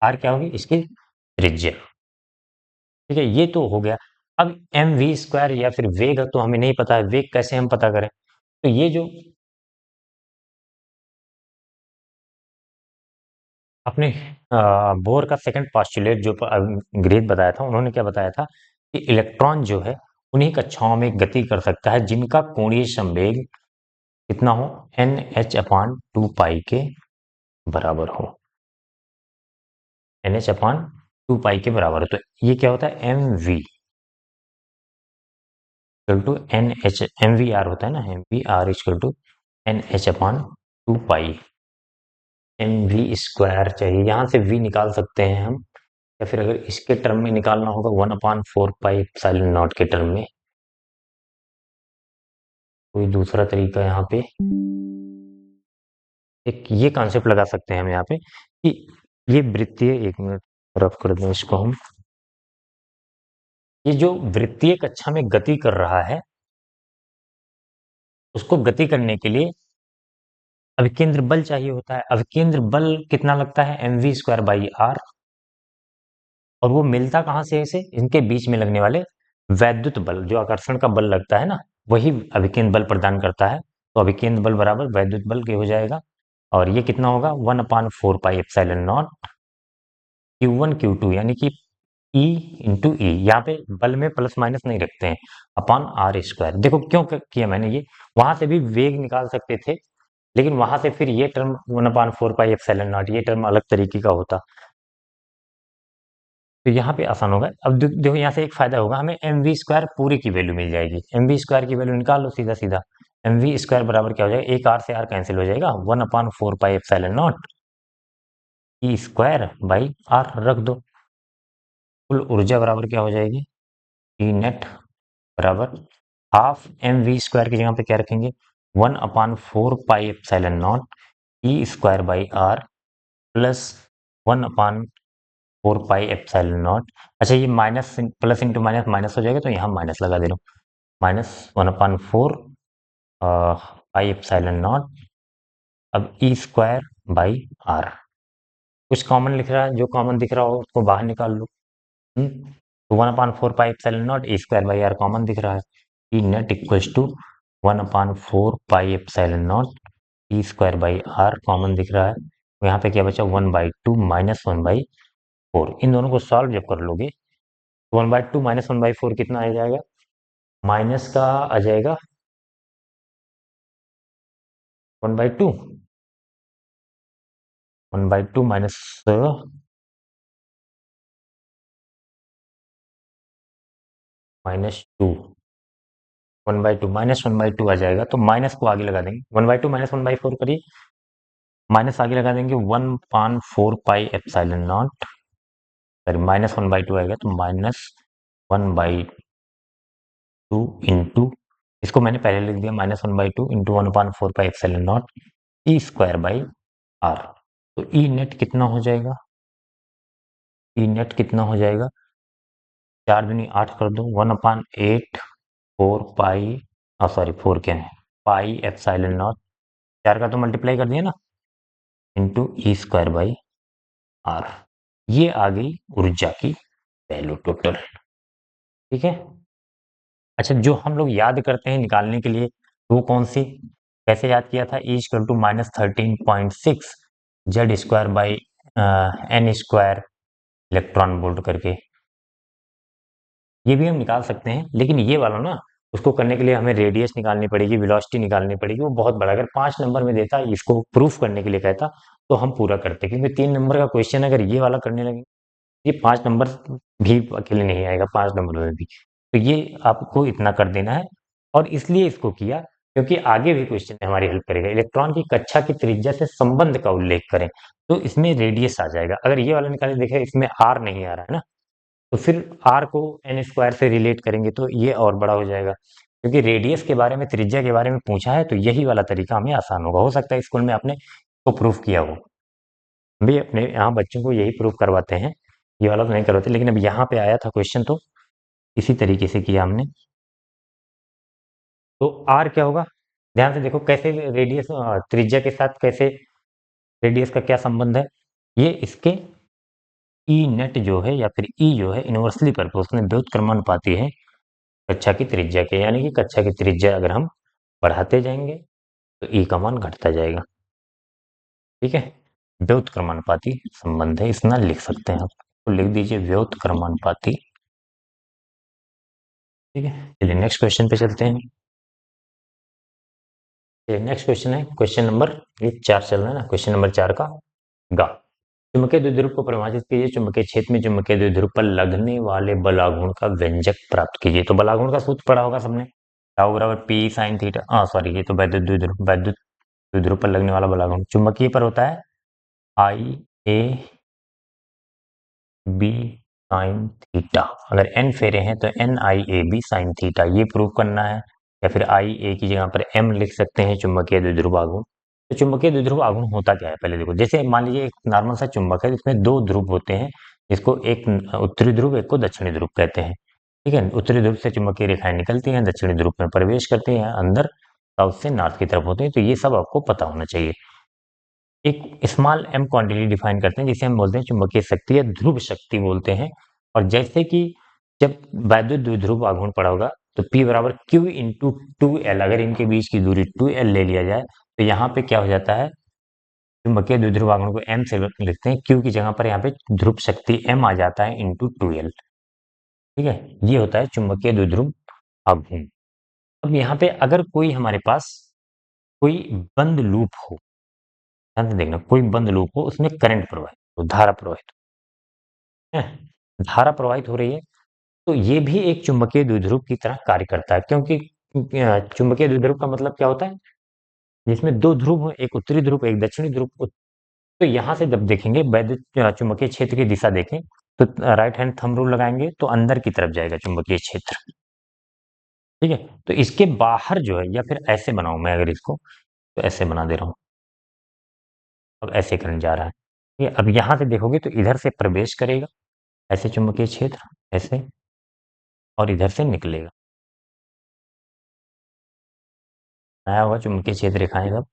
R क्या होगी? इसकी त्रिज्या। ठीक है, ये तो हो गया। अब एम वी स्क्वायर या फिर वेग तो हमें नहीं पता है, वेग कैसे हम पता करें? तो ये जो अपने बोर का सेकंड पॉस्टुलेट जो ग्रेड बताया था, उन्होंने क्या बताया था कि इलेक्ट्रॉन जो है उन्हीं कक्षाओं में गति कर सकता है जिनका कोणीय संवेग कितना हो? एन एच अपॉन 2 पाई के बराबर हो। एन एच अपॉन 2 पाई के बराबर हो, तो ये क्या होता है? M v equal to n h, m v r होता है ना, m v r equal to n h upon 2 pi m v square चाहिए, यहाँ से वी निकाल सकते हैं हम, या फिर अगर इसके टर्म में निकालना होगा 1/4 पाई एप्सिलॉन नॉट के टर्म में। कोई दूसरा तरीका यहाँ पे, एक ये कॉन्सेप्ट लगा सकते हैं हम यहाँ पे कि ये वृत्तीय, एक मिनट रफ कर दें इसको हम, ये जो वृत्तीय कक्षा में गति कर रहा है उसको गति करने के लिए अभिकेंद्र बल चाहिए होता है। अभिकेंद्र बल कितना लगता है? M v square by r. और वो मिलता कहाँ से है इसे? इनके बीच में लगने वाले वैद्युत बल, जो आकर्षण का बल लगता है ना, वही अभिकेंद्र बल प्रदान करता है। तो अभिकेंद्र बल बराबर वैद्युत बल के हो जाएगा, और ये कितना होगा? 1/4 pi epsilon not Q1 Q2, यानी कि E इंटू ई। यहाँ पे बल में प्लस माइनस नहीं रखते हैं, अपॉन आर स्क्वायर। देखो क्यों किया मैंने ये, वहां से भी वेग निकाल सकते थे, लेकिन वहां से फिर ये टर्म 1/4 पाई एप्सिलॉन नॉट, ये टर्म अलग तरीके का होता, तो यहाँ पे आसान होगा। अब देखो यहाँ से एक फायदा होगा, हमें एम वी स्क्वायर पूरी की वैल्यू मिल जाएगी। एम वी स्क्वायर की वैल्यू निकाल लो सीधा सीधा। एम वी स्क्वायर बराबर क्या हो जाएगा? एक आर से आर कैंसिल हो जाएगा, 1/4 pi epsilon not E square by r रख दो। कुल ऊर्जा बराबर क्या हो जाएगी? ई नेट बराबर हाफ एम वी स्क्वायर की जगह पे क्या रखेंगे? 1/4 pi epsilon not E square by r plus 1/4 pi epsilon nought. अच्छा, ये minus plus into minus minus हो जाएगा, तो यहाँ माइनस लगा दे रहा हूँ। माइनस 1/4 पाई एप्सिलॉन नॉट, अब ई स्क्वायर बाई आर। कुछ कॉमन लिख रहा है, जो कॉमन दिख रहा हो उसको बाहर निकाल लो। तो 1/4 pi epsilon not E square by R common दिख रहा है, E net equals to 1/4 pi epsilon not E square by R common दिख रहा है। तो यहाँ पे क्या बचा? 1/2 माइनस 1/4। इन दोनों को सॉल्व जब कर लोगे, 1/2 माइनस 1/4 कितना आ जाएगा? माइनस का आ जाएगा 1/2, 1/2 माइनस -2, 1/2 माइनस 1/2 आ जाएगा, तो माइनस को आगे लगा देंगे। 1/2 माइनस 1/4 करिए, माइनस आगे लगा देंगे, 1/4 pi epsilon not, sorry minus 1/2 आएगा, तो माइनस 1/2 इंटू, इसको मैंने पहले लिख दिया, -1/2 into 1/4 pi epsilon not E square by r. तो ई नेट कितना हो जाएगा? ई नेट कितना हो जाएगा? 4 दूनी 8 कर दो, 1/8 4 पाई, सॉरी 4 क्या है, पाई एप्सिलॉन नॉट, 4 का तो मल्टीप्लाई कर दिया ना, into e square by r. ये आ गई ऊर्जा की वैल्यू टोटल। ठीक है। अच्छा, जो हम लोग याद करते हैं निकालने के लिए, वो कौन सी, कैसे याद किया था? E equal to -13.6 Z square by n square electron volt करके, ये भी हम निकाल सकते हैं। लेकिन ये वाला ना, उसको करने के लिए हमें रेडियस निकालनी पड़ेगी, वेलोसिटी निकालनी पड़ेगी, वो बहुत बड़ा। अगर 5 नंबर में देता, इसको प्रूफ करने के लिए कहता, तो हम पूरा करते, क्योंकि 3 नंबर का क्वेश्चन अगर ये वाला करने लगे, ये 5 नंबर भी अकेले नहीं आएगा, 5 नंबर में भी। तो ये आपको इतना कर देना है, और इसलिए इसको किया क्योंकि आगे भी क्वेश्चन में हमारी हेल्प करेगा। इलेक्ट्रॉन की कक्षा की त्रिज्या से संबंध का उल्लेख करें, तो इसमें रेडियस आ जाएगा। अगर ये वाला निकाले, देखें इसमें आर नहीं आ रहा है ना, तो फिर आर को एन स्क्वायर से रिलेट करेंगे, तो ये और बड़ा हो जाएगा। क्योंकि रेडियस के बारे में, त्रिज्या के बारे में पूछा है, तो यही वाला तरीका हमें आसान होगा। हो सकता है स्कूल में आपने इसको प्रूफ किया हो, भी अपने यहाँ बच्चों को यही प्रूफ करवाते हैं, ये वाला तो नहीं करवाते, लेकिन अब यहाँ पे आया था क्वेश्चन, तो इसी तरीके से किया हमने। तो आर क्या होगा? ध्यान से देखो कैसे रेडियस त्रिज्या के साथ कैसे रेडियस का क्या संबंध है। ये इसके ई नेट जो है, या फिर ई जो है, इनवर्सली प्रोपोर्शनल व्युत्क्रमानुपाती है कक्षा की त्रिज्या के। यानी कि कक्षा की त्रिज्या अगर हम बढ़ाते जाएंगे, तो ई का मान घटता जाएगा। ठीक है, व्युत्क्रमानुपाती संबंध है, इतना लिख सकते हैं आप, तो लिख दीजिए व्युत्क्रमानुपाती। ठीक है, चलिए नेक्स्ट क्वेश्चन पे चलते हैं। नेक्स्ट क्वेश्चन है क्वेश्चन नंबर, ये 4 चल रहा है ना, क्वेश्चन नंबर 4 का गा। चुंबकीय द्विध्रुव को परिभाषित कीजिए। चुंबकीय क्षेत्र में चुंबकीय द्विध्रुव पर लगने वाले बलाघूर्ण का व्यंजक प्राप्त कीजिए। तो बलाघूर्ण का सूत्र पढ़ा होगा सबने, टाउ बराबर पी साइन थीटा, सॉरी ये तो वैद्युत द्विध्रुव पर लगने वाला बलाघूर्ण। चुंबकीय पर होता है I A B sine theta. अगर एन फेरे हैं, तो n I A B sine theta, ये प्रूव करना है। या फिर आई ए की जगह पर एम लिख सकते हैं, चुंबकीय द्विध्रुव आघूर्ण। तो चुंबकीय द्विध्रुव आघूर्ण होता क्या है, पहले देखो। जैसे मान लीजिए एक नॉर्मल सा चुंबक है, जिसमें 2 ध्रुव होते हैं, जिसको एक उत्तरी ध्रुव, एक को दक्षिणी ध्रुव कहते हैं। ठीक है, उत्तरी ध्रुव से चुंबकीय रेखाएं निकलती हैं, दक्षिणी ध्रुव में प्रवेश करती हैं, अंदर साउथ से नॉर्थ की तरफ होते हैं। तो ये सब आपको पता होना चाहिए। एक स्मॉल एम क्वांटिटी डिफाइन करते हैं, जिसे हम बोलते हैं चुंबकीय शक्ति या ध्रुव शक्ति बोलते हैं। और जैसे कि जब वैद्युत द्विध्रुव आघूर्ण पड़ा होगा तो P बराबर Q इंटू 2L, अगर इनके बीच की दूरी 2L ले लिया जाए तो यहाँ पे क्या हो जाता है, चुंबकीय द्विध्रुव आघूर्ण को M से लिखते हैं, Q की जगह पर यहाँ पे ध्रुव शक्ति M आ जाता है इंटू 2L। ठीक है, ये होता है चुंबकीय द्विध्रुव आघूर्ण। अब यहाँ पे अगर कोई हमारे पास कोई बंद लूप हो, ध्यान से देखना, कोई बंद लूप हो, उसमें करंट प्रवाहित हो, धारा प्रवाहित है, धारा प्रवाहित हो रही है, तो ये भी एक चुंबकीय द्विध्रुव की तरह कार्य करता है, क्योंकि चुंबकीय द्विध्रुव का मतलब क्या होता है, जिसमें दो ध्रुव हो, एक उत्तरी ध्रुव एक दक्षिणी ध्रुव। तो यहाँ से जब देखेंगे वैद्युत चुंबकीय क्षेत्र की दिशा देखें तो राइट हैंड थंब रूल लगाएंगे तो अंदर की तरफ जाएगा चुंबकीय क्षेत्र। ठीक है, तो इसके बाहर जो है, या फिर ऐसे बनाऊं मैं अगर इसको, तो ऐसे बना दे रहा हूं, अब ऐसे करंट जा रहा है। ठीक है, अब यहां से देखोगे तो इधर से प्रवेश करेगा ऐसे चुंबकीय क्षेत्र, ऐसे, और इधर से निकलेगा, आया होगा चुंबकीय क्षेत्र रेखाएं सब।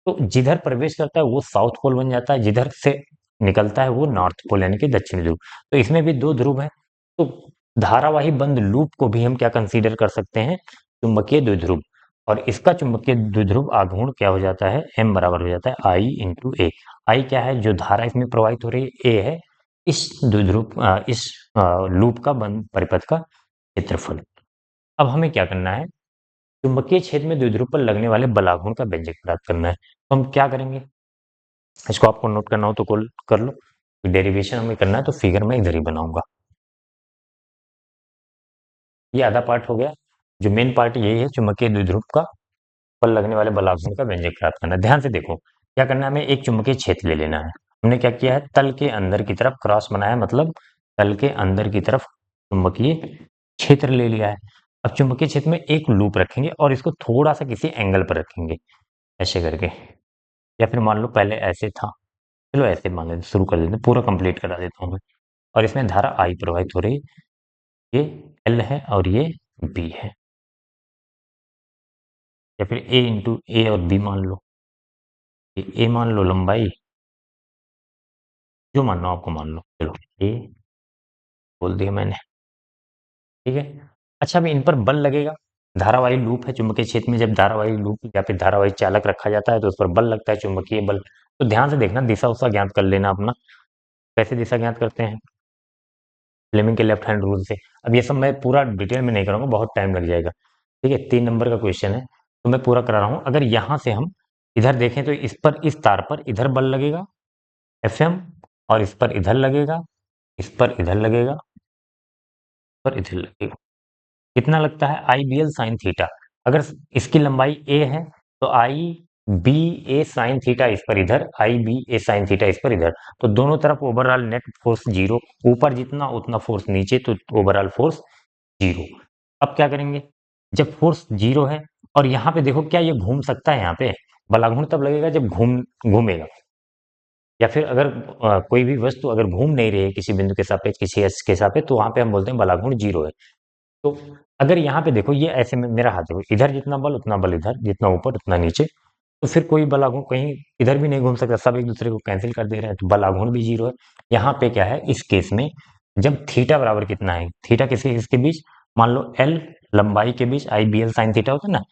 तो जिधर प्रवेश करता है वो साउथ पोल बन जाता है, जिधर से निकलता है वो नॉर्थ पोल यानी कि दक्षिणी ध्रुव। तो इसमें भी दो ध्रुव है, तो धारावाही बंद लूप को भी हम क्या कंसीडर कर सकते हैं, चुंबकीय द्विध्रुव। और इसका चुंबकीय द्विध्रुव आघूर्ण क्या हो जाता है, एम बराबर हो जाता है आई इंटू ए। आई क्या है, जो धारा इसमें प्रवाहित हो रही है, ए है इस द्विध्रुव इस लूप का बंद परिपथ का क्षेत्रफल। अब हमें क्या करना है, चुंबकीय क्षेत्र में द्विध्रुव पर लगने वाले बलाघूर्ण का व्यंजक प्राप्त करना है। तो हम क्या करेंगे, इसको आपको नोट करना हो तो कॉल कर लो, डेरिवेशन हमें करना है तो फिगर में इधर ही बनाऊंगा। ये आधा पार्ट हो गया, जो मेन पार्ट यही है, चुंबकीय द्विध्रुव का पर लगने वाले बलाघूर्ण का व्यंजक प्राप्त करना है। ध्यान से देखो क्या करना है, हमें एक चुंबकीय क्षेत्र ले लेना है। हमने क्या किया है, तल के अंदर की तरफ क्रॉस बनाया, मतलब तल के अंदर की तरफ चुंबकीय क्षेत्र ले लिया है। अब चुंबकीय क्षेत्र में एक लूप रखेंगे और इसको थोड़ा सा किसी एंगल पर रखेंगे, ऐसे करके, या फिर मान लो पहले ऐसे था, चलो ऐसे मान लेते, शुरू कर देते हैं, पूरा कंप्लीट करा देता हूँ मैं। और इसमें धारा आई प्रवाहित हो रही है, ये एल है और ये बी है, या फिर ए इंटू ए और बी मान लो, ये ए मान लो लंबाई, जो मानना हो आपको मान लो, चलो ए बोल दिया मैंने। ठीक है, अच्छा अभी इन पर बल लगेगा, धारावाही लूप है चुंबकीय क्षेत्र में, जब धारावाही लूप या फिर धारावाही चालक रखा जाता है तो उस पर बल लगता है, चुंबकीय बल। तो ध्यान से देखना, दिशा उसका ज्ञात कर लेना अपना, कैसे दिशा ज्ञात करते हैं, फ्लेमिंग के लेफ्ट हैंड रूल से। अब ये सब मैं पूरा डिटेल में नहीं करूंगा, बहुत टाइम लग जाएगा। ठीक है, 3 नंबर का क्वेश्चन है तो मैं पूरा करा रहा हूँ। अगर यहाँ से हम इधर देखें तो इस पर, इस तार पर इधर बल लगेगा Fm, और इस पर इधर लगेगा, इस पर इधर लगेगा, पर इधर लगेगा। कितना लगता है, आई बी एल साइन थीटा। अगर इसकी लंबाई ए है तो आई बी ए साइन थीटा इस पर इधर, आई बी ए साइन थीटा इस पर इधर, तो दोनों तरफ ओवरऑल नेट फोर्स जीरो, ऊपर जितना उतना फोर्स नीचे, तो ओवरऑल फोर्स जीरो। अब क्या करेंगे, जब फोर्स जीरो है और यहाँ पे देखो क्या ये घूम सकता है, यहाँ पे बलाघूर्ण तब लगेगा जब घूमेगा, या फिर अगर कोई भी वस्तु अगर घूम नहीं रही है किसी बिंदु के सापेक्ष, किसी एक्स के सापेक्ष, तो वहां पे हम बोलते हैं बलाघूर्ण जीरो है। तो अगर यहाँ पे देखो, ये ऐसे में मेरा हाथ देखो, इधर जितना बल उतना बल इधर, जितना ऊपर उतना नीचे, तो फिर कोई बल आघूर्ण कहीं इधर भी नहीं घूम सकता, सब एक दूसरे को कैंसिल कर दे रहे हैं, तो बल आघूर्ण भी जीरो है। यहाँ पे क्या है, इस केस में जब थीटा बराबर कितना है, थीटा किसके किसके बीच, मान लो एल लंबाई के बीच, आई बी एल साइन थीटा होता है ना,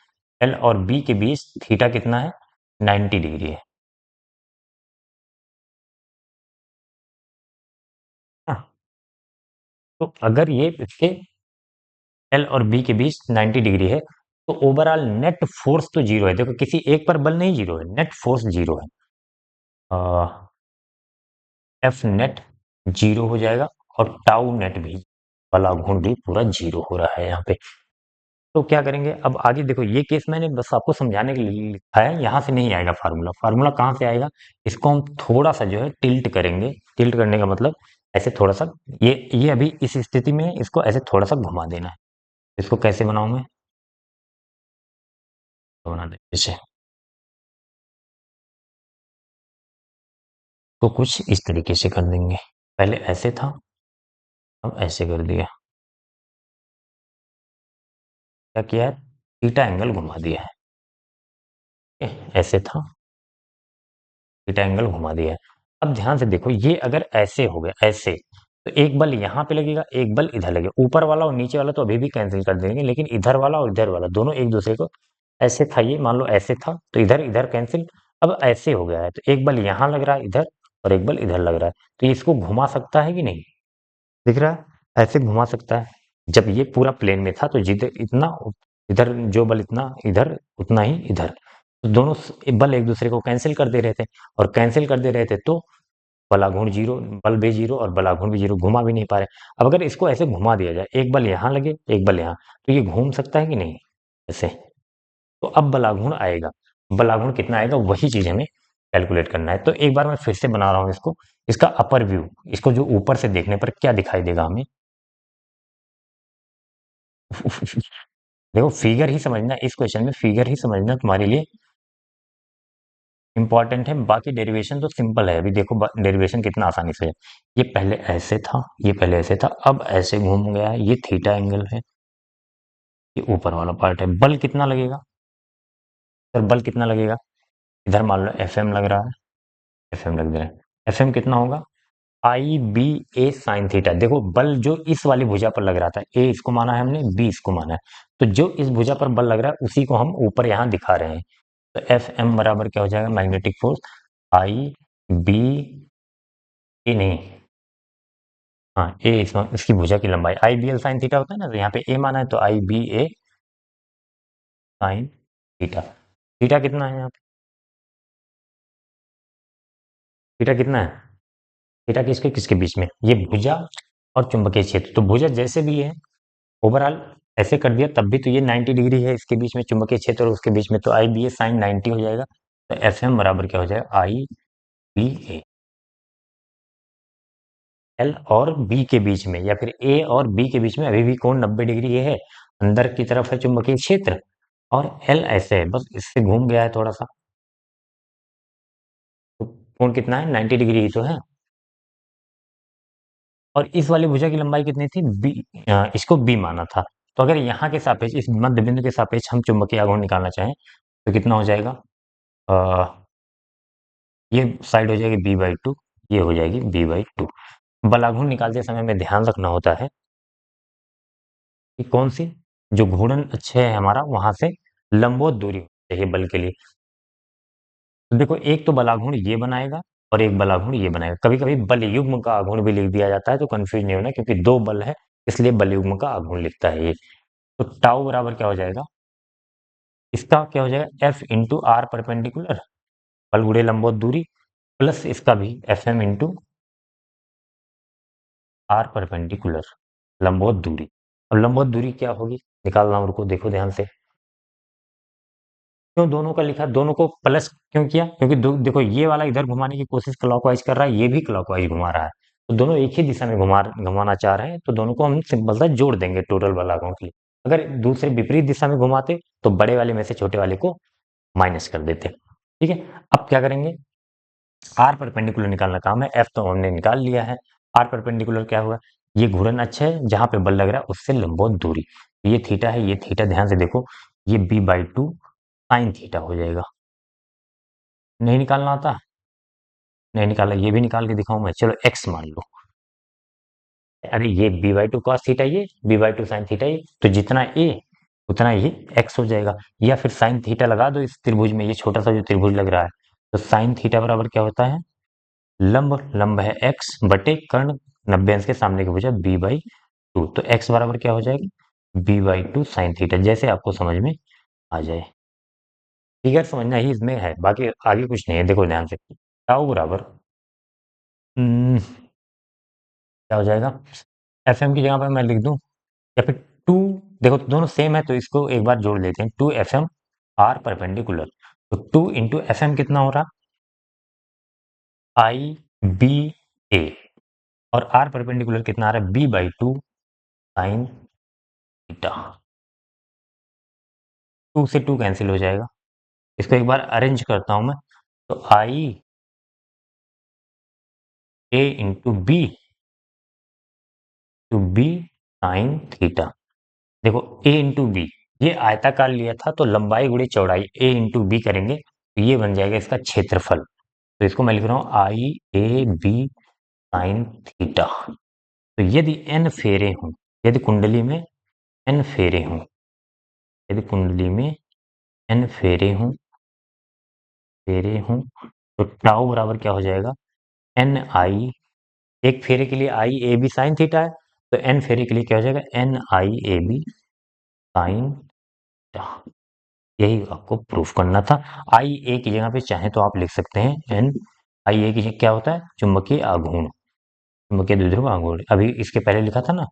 एल और बी के बीच थीटा कितना है, 90 डिग्री है। हाँ, तो अगर ये इसके एल और बी के बीच 90 डिग्री है तो ओवरऑल नेट फोर्स तो जीरो है। देखो किसी एक पर बल नहीं जीरो है, नेट फोर्स जीरो है, एफ नेट जीरो हो जाएगा, और टाउ नेट भी, बला घूर्ण भी पूरा जीरो हो रहा है यहाँ पे। तो क्या करेंगे, अब आगे देखो, ये केस मैंने बस आपको समझाने के लिए लिखा है, यहाँ से नहीं आएगा फार्मूला, फार्मूला कहाँ से आएगा, इसको हम थोड़ा सा जो है टिल्ट करेंगे। टिल्ट करने का मतलब ऐसे थोड़ा सा, ये अभी इस स्थिति में है, इसको ऐसे थोड़ा सा घुमा देना है। इसको कैसे बनाऊं मैं, तो बना दे इसे, तो कुछ इस तरीके से कर देंगे, पहले ऐसे था, अब ऐसे कर दिया, क्या किया है, थीटा एंगल घुमा दिया है, ऐसे था, थीटा एंगल घुमा दिया है। अब ध्यान से देखो, ये अगर ऐसे हो गया, ऐसे, तो एक बल यहाँ पे लगेगा, एक बल इधर लगेगा। ऊपर वाला और नीचे वाला तो अभी भी कैंसिल कर देंगे, लेकिन इधर वाला और इधर वाला दोनों एक दूसरे को, ऐसे था ये, मान लो ऐसे था तो इधर इधर कैंसिल, अब ऐसे हो गया है तो एक बल यहाँ लग रहा है इधर और एक बल इधर लग रहा है, तो ये इसको घुमा सकता है कि नहीं, दिख रहा है, ऐसे घुमा सकता है। जब ये पूरा प्लेन में था तो जिधर इतना, इधर जो बल इतना इधर उतना ही इधर, तो दोनों बल एक दूसरे को कैंसिल कर दे रहे थे, और कैंसिल कर दे रहे थे तो बलाघूर्ण जीरो, बल भी जीरो और बलाघूर्ण भी जीरो, घुमा भी नहीं पा रहे। अब अगर इसको ऐसे घुमा दिया जाए, एक बल यहाँ लगे एक बल यहाँ, तो ये घूम सकता है कि नहीं ऐसे, तो अब बलाघूर्ण आएगा। बलाघूर्ण कितना आएगा वही चीज हमें कैलकुलेट करना है। तो एक बार मैं फिर से बना रहा हूँ इसको, इसका अपर व्यू, इसको जो ऊपर से देखने पर क्या दिखाई देगा हमें। देखो फिगर ही समझना, इस क्वेश्चन में फिगर ही समझना तुम्हारे लिए इंपॉर्टेंट है, बाकी डेरिवेशन तो सिंपल है। अभी देखो डेरिवेशन कितना आसानी से है, ये पहले ऐसे था, ये पहले ऐसे था, अब ऐसे घूम गया है, ये थीटा एंगल है, ये ऊपर वाला पार्ट है। बल कितना लगेगा सर, बल कितना लगेगा, इधर मान लो एफ एम लग रहा है, एफ एम लग रहा है, एफ एम कितना होगा, आई बी ए साइन थीटा। देखो बल जो इस वाली भुजा पर लग रहा था, ए इसको माना है हमने, बी इसको माना है, तो जो इस भुजा पर बल लग रहा है उसी को हम ऊपर यहाँ दिखा रहे हैं। तो एफ एम बराबर क्या हो जाएगा, मैग्नेटिक फोर्स आई बी ए नहीं, हाँ ए इसकी भुजा की लंबाई, आई बी एल साइन थीटा होता है ना, तो यहाँ पे ए माना है तो आई बी ए साइन थीटा। थीटा कितना है यहाँ पे, थीटा कितना है, थीटा किसके किसके बीच में, ये भुजा और चुंबकीय क्षेत्र। तो भुजा जैसे भी है ओवरऑल ऐसे कर दिया तब भी तो ये 90 डिग्री है इसके बीच में, चुंबकीय क्षेत्र और उसके बीच में, तो आई बी ए साइन 90 हो जाएगा। तो एफ एम बराबर क्या हो जाएगा, आई बी ए, एल और बी के बीच में, या फिर ए और बी के बीच में अभी भी कोण 90 डिग्री ये है, अंदर की तरफ है चुंबकीय क्षेत्र, और एल ऐसे है, बस इससे घूम गया है थोड़ा सा, तो कोण कितना है, 90 डिग्री ही तो है। और इस वाली भुजा की लंबाई कितनी थी, बी, इसको बी माना था। तो अगर यहाँ के सापेक्ष, इस मध्य बिंदु के सापेक्ष हम चुंबकीय आघूर्ण निकालना चाहें तो कितना हो जाएगा, ये साइड हो जाएगी बी बाई टू, ये हो जाएगी बी बाई टू। बलाघूर्ण निकालते समय में ध्यान रखना होता है कि कौन सी, जो घूर्णन अक्ष है हमारा वहां से लंबवत दूरी होनी चाहिए बल के लिए। तो देखो एक तो बलाघूर्ण ये बनाएगा और एक बलाघूर्ण ये बनाएगा, कभी कभी बल युग्म का आघूर्ण भी लिख दिया जाता है, तो कंफ्यूज नहीं होना, क्योंकि दो बल है इसलिए बल युग्म का आघूर्ण लिखता है ये। तो टाउ बराबर क्या हो जाएगा, इसका क्या हो जाएगा, एफ इंटू आर परपेंडिकुलर, बल गुणे लंबवत दूरी, प्लस इसका भी F M into r perpendicular, लंबवत दूरी। अब लंबवत दूरी क्या होगी, निकाल रहा हूं, रुको देखो ध्यान से। क्यों दोनों का लिखा, दोनों को प्लस क्यों किया, क्योंकि देखो ये वाला इधर घुमाने की कोशिश क्लॉकवाइज कर रहा है, ये भी क्लॉकवाइज घुमा रहा है, तो दोनों एक ही दिशा में घुमाना चाह रहे हैं, तो दोनों को हम सिंपल सा जोड़ देंगे टोटल बलाकों के लिए। अगर दूसरे विपरीत दिशा में घुमाते तो बड़े वाले में से छोटे वाले को माइनस कर देते। ठीक है, अब क्या करेंगे, आर परपेंडिकुलर निकालना काम है, एफ तो हमने निकाल लिया है। आर परपेंडिकुलर क्या हुआ, ये घूर्णन अक्ष है जहां पे बल लग रहा है उससे लंबवत दूरी, ये थीटा है, ये थीटा, ध्यान से देखो, ये B by two sine theta हो जाएगा। नहीं निकालना आता, नहीं निकाला, ये भी निकाल के दिखाऊं मैं, चलो एक्स मान लो, अरे ये B by two cos theta, ये B by two sine theta, ये तो जितना ए उतना ही एक्स हो जाएगा, या फिर साइन थीटा लगा दो इस त्रिभुज में, ये छोटा सा जो त्रिभुज लग रहा है, तो साइन थीटा बराबर क्या होता है, लंब, लंब है एक्स बटे कर्ण 90 अंश के सामने की भुजा बी बाई टू, तो एक्स बराबर क्या हो जाएगा, b by two sine theta, जैसे आपको समझ में आ जाए। फिगर समझना ही इसमें है, बाकी आगे कुछ नहीं है, देखो ध्यान से, टाउ बराबर क्या हो जाएगा, एफ एम की जगह पर मैं लिख दूं, या फिर टू, देखो दोनों सेम है तो इसको एक बार जोड़ लेते हैं, two F M r perpendicular, तो टू इंटू एफ एम कितना हो रहा, आई बी ए, और आर परपेंडिकुलर कितना आ रहा है, b by two sine theta, two से टू कैंसिल हो जाएगा, इसको एक बार अरेंज करता हूं मैं, तो आई ए इंटू बी साइन थीटा। देखो ए इंटू बी, ये आयताकार लिया था तो लंबाई गुणे चौड़ाई ए इंटू बी करेंगे तो ये बन जाएगा इसका क्षेत्रफल, तो इसको मैं लिख रहा हूं आई ए बी साइन थीटा। तो यदि n फेरे हों, यदि कुंडली में n फेरे हों, यदि कुंडली में n फेरे हों तो टाउ बराबर क्या हो जाएगा, एन आई, एक फेरे के लिए I A B sine theta है, तो n फेरे के लिए क्या हो जाएगा, n I A B sine theta. यही आपको प्रूफ करना था। आई ए की जगह पे चाहे तो आप लिख सकते हैं एन आई ए की जगह क्या होता है, चुंबकीय आघूर्ण, चुंबकीय द्विध्रुव आघूर्ण। अभी इसके पहले लिखा था ना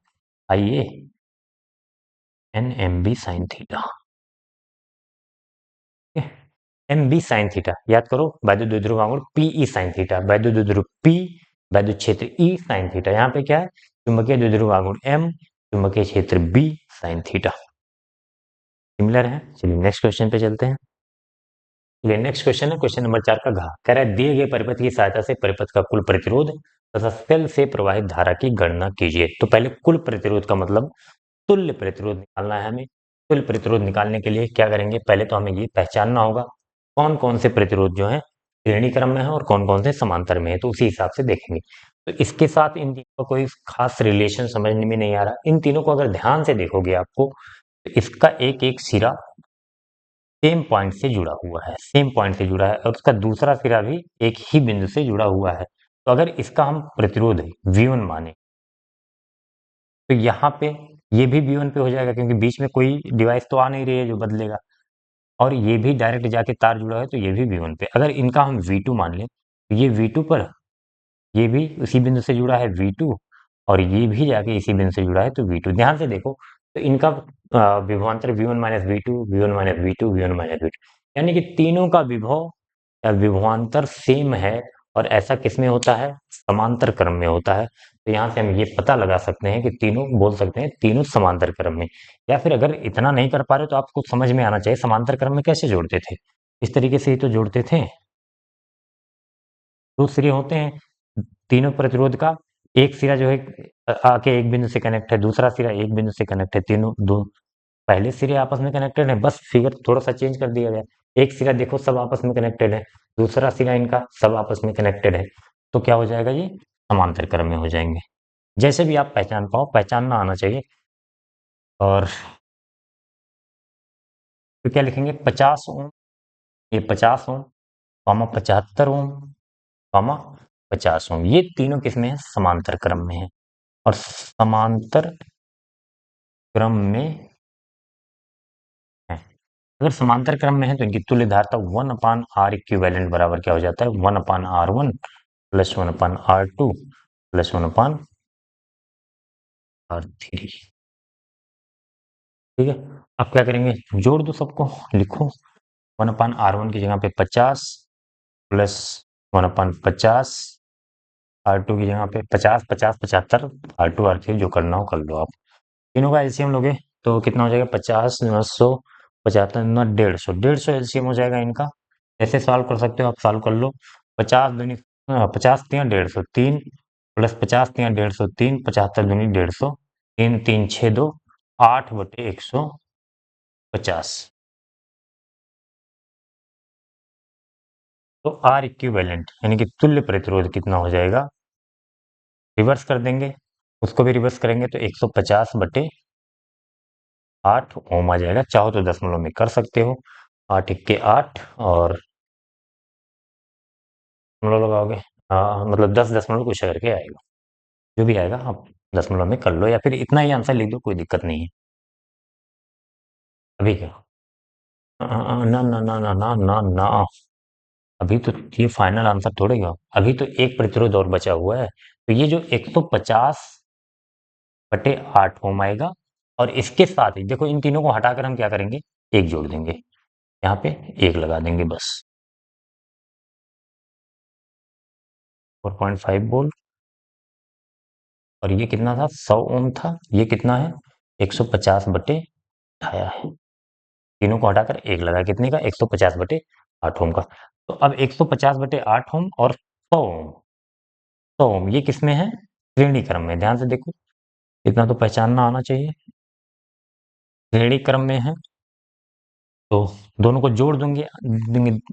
I A N M B sine theta, M B sine theta याद करो, वैद्युत द्विध्रुव आघूर्ण पी ई साइन थीटा, वैद्युत द्विध्रुव पी, वैद्युत क्षेत्र ई साइन थीटा। यहाँ पे क्या है, चुंबकीय द्विध्रुव आघूर्ण एम, चुंबकीय क्षेत्र बी साइन थीटा, सिमिलर है। चलिए नेक्स्ट क्वेश्चन पे चलते हैं। चलिए नेक्स्ट क्वेश्चन है क्वेश्चन नंबर 4 का घ, कह रहा है दिए गए परिपथ की सहायता से परिपथ का कुल प्रतिरोध तथा सेल से प्रवाहित धारा की गणना कीजिए। तो पहले कुल प्रतिरोध का मतलब तुल्य प्रतिरोध निकालना है हमें। तुल्य प्रतिरोध निकालने के लिए क्या करेंगे, पहले तो हमें ये पहचानना होगा कौन कौन से प्रतिरोध जो है श्रेणी क्रम में है और कौन कौन से समांतर में है, तो उसी हिसाब से देखेंगे। तो इसके साथ इन तीनों का कोई खास रिलेशन समझने में नहीं आ रहा। इन तीनों को अगर ध्यान से देखोगे आपको तो इसका एक एक सिरा सेम पॉइंट से जुड़ा हुआ है, सेम पॉइंट से जुड़ा है, और उसका दूसरा सिरा भी एक ही बिंदु से जुड़ा हुआ है। तो अगर इसका हम प्रतिरोध V1 माने तो यहाँ पे ये भी V1 पे हो जाएगा, क्योंकि बीच में कोई डिवाइस तो आ नहीं रही है जो बदलेगा, और ये भी डायरेक्ट जाके तार जुड़ा है तो ये भी V1 पे। अगर इनका हम V2 मान लें तो ये V2 पर, ये भी उसी बिंदु से जुड़ा है V2, और ये भी जाके इसी बिंदु से जुड़ा है तो V2। ध्यान से देखो तो इनका विभवांतर V1 minus V2, V1 minus V2, V1 minus V2, यानी कि तीनों का विभव या विभवांतर सेम है। और ऐसा किसमें होता है, समांतर क्रम में होता है। तो यहाँ से हम ये पता लगा सकते हैं कि तीनों, बोल सकते हैं तीनों समांतर क्रम में। या फिर अगर इतना नहीं कर पा रहे तो आपको समझ में आना चाहिए समांतर क्रम में कैसे जोड़ते थे, इस तरीके से ही तो जोड़ते थे। दो सिरे होते हैं तीनों प्रतिरोध का, एक सिरा जो है आके एक बिंदु से कनेक्ट है, दूसरा सिरा एक बिंदु से कनेक्ट है, तीनों दो पहले सिरे आपस में कनेक्टेड है, बस फिगर थोड़ा सा चेंज कर दिया गया। एक सिरा देखो सब आपस में कनेक्टेड है, दूसरा सिरा इनका सब आपस में कनेक्टेड है, तो क्या हो जाएगा, ये समांतर क्रम में हो जाएंगे। जैसे भी आप पहचान पाओ, पहचानना आना चाहिए। और तो क्या लिखेंगे, 50 ओम, ये 50 ओम, कॉमा 75 ओम, कॉमा 50 ओम, ये तीनों किसमें है, समांतर क्रम में है। और समांतर क्रम में है, अगर समांतर क्रम में है तो इनकी तुल्य धारता 1/R इक्विवेलेंट बराबर क्या हो जाता है, 1/R1 plus 1/R2 plus 1/R3। ठीक है, अब क्या करेंगे, जोड़ दो सबको, लिखो 1/R1 की जगह पे 50 प्लस 1/50, R2 की जगह पे 50, 50, 75, R2 R3 जो करना हो कर लो आप। तीनों का एलसीएम लोगे तो कितना हो जाएगा, 50, 900, 75, 150, 150 एलसीएम हो जाएगा इनका। ऐसे सॉल्व कर सकते हो आप, सॉल्व कर लो। 50 3 प्लस 50 3 75 दूनी 150, 3 3 6 2 8/150। तो आर इक्विवेलेंट यानी कि तुल्य प्रतिरोध कितना हो जाएगा, रिवर्स कर देंगे, उसको भी रिवर्स करेंगे तो 150/8 ओम आ जाएगा। चाहो तो दशमलव में कर सकते हो, 8 1 8, और दशमलव लगाओगे, मतलब 10 दशमलव कुछ करके आएगा, जो भी आएगा आप दशमलव में कर लो, या फिर इतना ही आंसर लिख दो, कोई दिक्कत नहीं है। अभी क्या, ना ना ना ना ना ना ना, अभी तो ये फाइनल आंसर थोड़े होगा, अभी तो एक प्रतिरोध और बचा हुआ है। तो ये जो 150/8 ओम आएगा, और इसके साथ ही देखो इन तीनों को हटाकर हम क्या करेंगे, एक जोड़ देंगे, यहाँ पे एक लगा देंगे बस, 4.5 वोल्ट। और ये कितना था, 100 ओम था, ये कितना है, 150/8 है। तीनों को हटाकर एक लगा, कितने का, 150/8 ओम का। तो अब 150/8 ओम और 100 ओम, 100 ओम ये किसमें है, श्रेणी क्रम में। ध्यान से देखो, इतना तो पहचानना आना चाहिए, श्रेणी क्रम में है। तो दोनों को जोड़ दूंगे,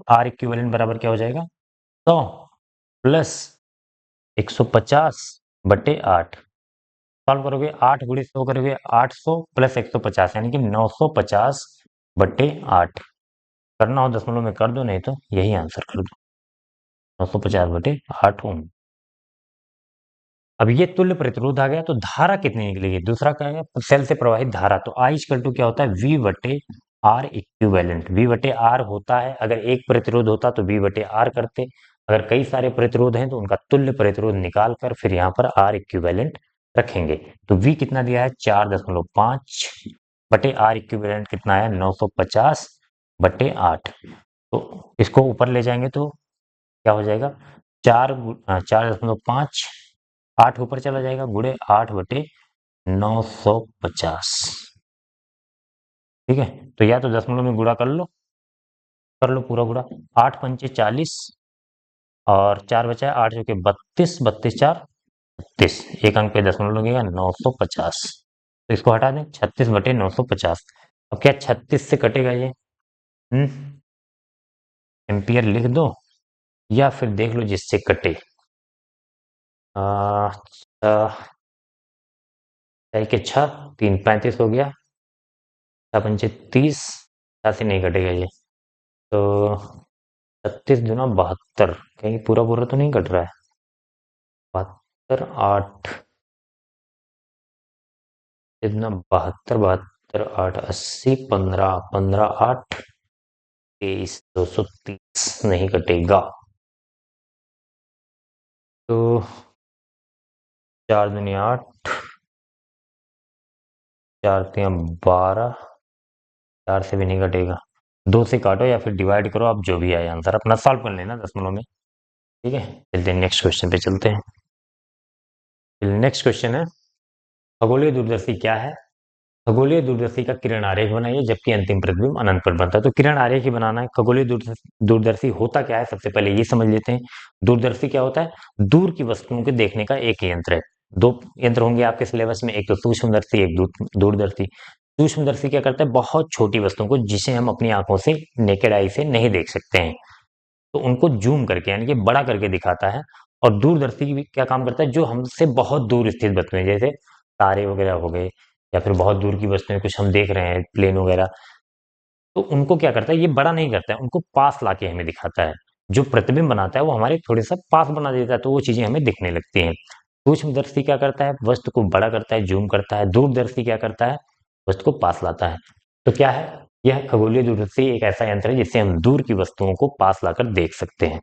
आर इक्विवेलेंट बराबर क्या हो जाएगा, 100 प्लस 150/8 सॉल्व करोगे 8 गुणे 100 करोगे 800 प्लस 150 यानी कि 950/8। करना हो दशमलव में कर दो, नहीं तो यही आंसर कर दो, 950/8 ओम। अब ये तुल्य प्रतिरोध आ गया, तो धारा कितनी निकलेगी? दूसरा क्या है? सेल से प्रवाहित धारा। तो आई इक्वल टू क्या होता है? V बटे आर इक्विवेलेंट। V बटे आर होता है, अगर एक प्रतिरोध होता तो V बटे आर करते, अगर कई सारे प्रतिरोध हैं तो उनका तुल्य प्रतिरोध निकाल कर फिर यहाँ पर आर इक्विवेलेंट रखेंगे। तो V कितना दिया है? 4.5 बटे आर इक्विवेलेंट कितना है? 950/8। तो इसको ऊपर ले जाएंगे तो क्या हो जाएगा? 4.5, 8 ऊपर चला जाएगा, गुणे 8/950। ठीक है, तो या तो दशमलव में गुणा कर लो पूरा गुणा। 8 पंचे 40 और 4 बचा है, 8 चौके 32, 32 4 36, एक अंक पे दशमलव लगेगा, 950। तो इसको हटा दें, 36/950। अब क्या 36 से कटेगा ये? एम्पियर लिख दो या फिर देख लो जिससे कटे। छः के 6, 3 35 हो गया, 6 पंचे 30, 86 नहीं कटेगा ये। तो 36 दूना 72, कहीं पूरा पूरा तो नहीं कट रहा है? 72 8 दूना 72, 72 8 80, 15 15 8 23, 230 नहीं कटेगा। तो 4 दूनी 8, 4 तियां 12, 4 से भी नहीं कटेगा। 2 से काटो या फिर डिवाइड करो, आप जो भी आए आंसर अपना सॉल्व कर लेना दशमलव में। ठीक है, चलते हैं नेक्स्ट क्वेश्चन पे चलते हैं। नेक्स्ट क्वेश्चन है, खगोलीय दूरदर्शी क्या है? खगोलीय दूरदर्शी का किरण आरेख बनाइए जबकि अंतिम प्रतिबिंब अनंत पर बनता है। तो किरण आरेख ही बनाना है। खगोलीय दूरदर्शी होता क्या है, सबसे पहले ये समझ लेते हैं। दूरदर्शी क्या होता है? दूर की वस्तुओं को देखने का एक यंत्र है। दो यंत्र होंगे आपके सिलेबस में, एक तो सूक्ष्मदर्शी, एक दूरदर्शी। सूक्ष्मदर्शी क्या करता है? बहुत छोटी वस्तुओं को जिसे हम अपनी आंखों से नेकेड आई से नहीं देख सकते हैं, तो उनको जूम करके यानी कि बड़ा करके दिखाता है। और दूरदर्शी भी क्या काम करता है? जो हमसे बहुत दूर स्थित वस्तुएं, जैसे तारे वगैरह हो गए या फिर बहुत दूर की वस्तुएं कुछ हम देख रहे हैं, प्लेन वगैरह, तो उनको क्या करता है? ये बड़ा नहीं करता है, उनको पास लाके हमें दिखाता है। जो प्रतिबिंब बनाता है वो हमारे थोड़े सा पास बना देता है, तो वो चीजें हमें दिखने लगती हैं। सूक्ष्मदर्शी क्या करता है? वस्तु को बड़ा करता है, जूम करता है। दूरदर्शी क्या करता है? वस्तु को पास लाता है। तो क्या है? यह खगोलीय दूरदर्शी एक ऐसा यंत्र है जिससे हम दूर की वस्तुओं को पास लाकर देख सकते हैं।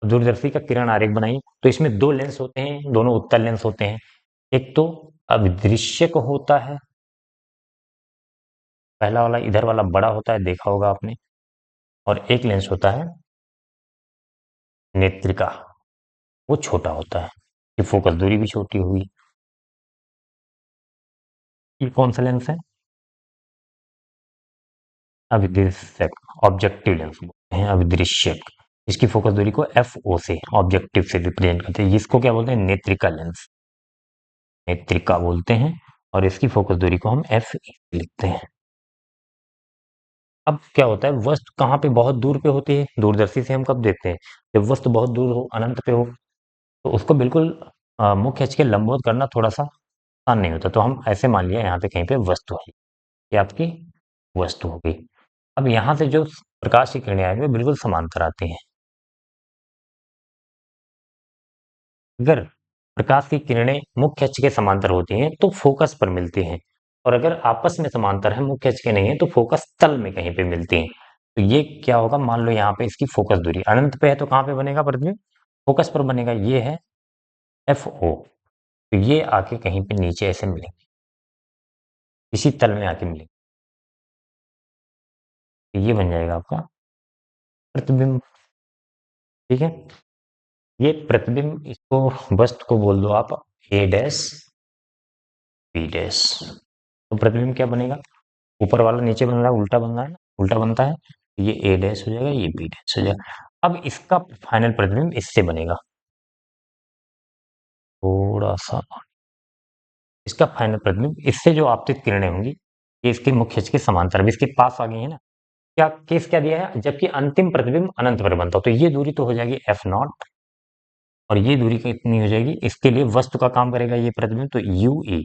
दूरदर्शी का किरण आरेख बनाइए। तो इसमें दो लेंस होते हैं, दोनों उत्तल लेंस होते हैं। एक तो अविदृश्यक होता है, पहला वाला इधर वाला बड़ा होता है, देखा होगा आपने। और एक लेंस होता है नेत्रिका, वो छोटा होता है, कि फोकस दूरी भी छोटी हुई। ये कौन सा लेंस है? अविदृश्यक, ऑब्जेक्टिव लेंस बोलते हैं, अविदृश्यक। इसकी फोकस दूरी को एफ ओ से, ऑब्जेक्टिव से रिप्रेजेंट करते हैं। इसको क्या बोलते हैं? नेत्रिका लेंस, नेत्रिका बोलते हैं। और इसकी फोकस दूरी को हम एफ लिखते हैं। अब क्या होता है? वस्तु कहाँ पे बहुत दूर पे होती है? दूरदर्शी से हम कब देखते हैं? जब वस्तु बहुत दूर हो, अनंत पे हो, तो उसको बिल्कुल मुख्य अक्ष के लंबवत करना थोड़ा सा आसान नहीं होता। तो हम ऐसे मान लिया यहाँ पे कहीं पे वस्तु है, ये आपकी वस्तु हो गई। अब यहाँ से जो प्रकाश की किरणें आएंगी वो बिल्कुल समांतर आती हैं। अगर प्रकाश की किरणें मुख्य अक्ष के समांतर होती हैं तो फोकस पर मिलती हैं, और अगर आपस में समांतर है, मुख्य अक्ष के नहीं है, तो फोकस तल में कहीं पे मिलती हैं। तो ये क्या होगा? मान लो यहाँ पे इसकी फोकस दूरी अनंत पे है, तो कहाँ पे बनेगा प्रतिबिंब? फोकस पर बनेगा। ये है एफ ओ, तो ये आके कहीं पे नीचे ऐसे मिलेंगे, इसी तल में आके मिलेंगे, तो ये बन जाएगा आपका प्रतिबिंब। ठीक है, ये प्रतिबिंब, इसको वस्तु को बोल दो आप ए डैश बी डैश। तो प्रतिबिंब क्या बनेगा? ऊपर वाला नीचे बन रहा है, उल्टा बन रहा है ना, उल्टा बनता है। ये ए डैश हो जाएगा, ये बी डैश हो जाएगा। अब इसका फाइनल प्रतिबिंब इससे बनेगा, थोड़ा सा इसका फाइनल प्रतिबिंब इससे जो आपतित किरणें होंगी, ये इसके मुख्य अक्ष के समांतर, अब इसके पास आ गई है ना। क्या केस क्या दिया है? जबकि अंतिम प्रतिबिंब अनंत पर बनता हो, तो ये दूरी तो हो जाएगी एफ नॉट, और ये दूरी कितनी हो जाएगी, इसके लिए वस्तु का काम करेगा ये प्रतिबिंब, तो यू ए,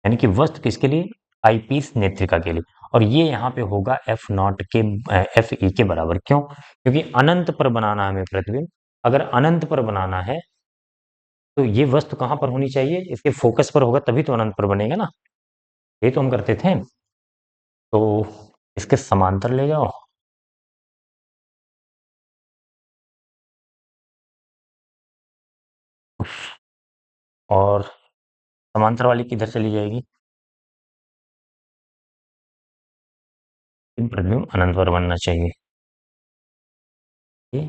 यानी कि वस्तु किसके लिए, आईपीस नेत्रिका के लिए। और ये यहाँ पे होगा एफ नॉट के, एफ ई के बराबर। क्यों? क्योंकि अनंत पर बनाना है हमें प्रतिबिंब। अगर अनंत पर बनाना है तो ये वस्तु कहाँ पर होनी चाहिए, इसके फोकस पर होगा तभी तो अनंत पर बनेगा ना। ये तो हम करते थे। तो इसके समांतर ले जाओ, और समांतर वाली किधर चली जाएगी, इन प्रतिबिंब अनंत पर बनना चाहिए। ये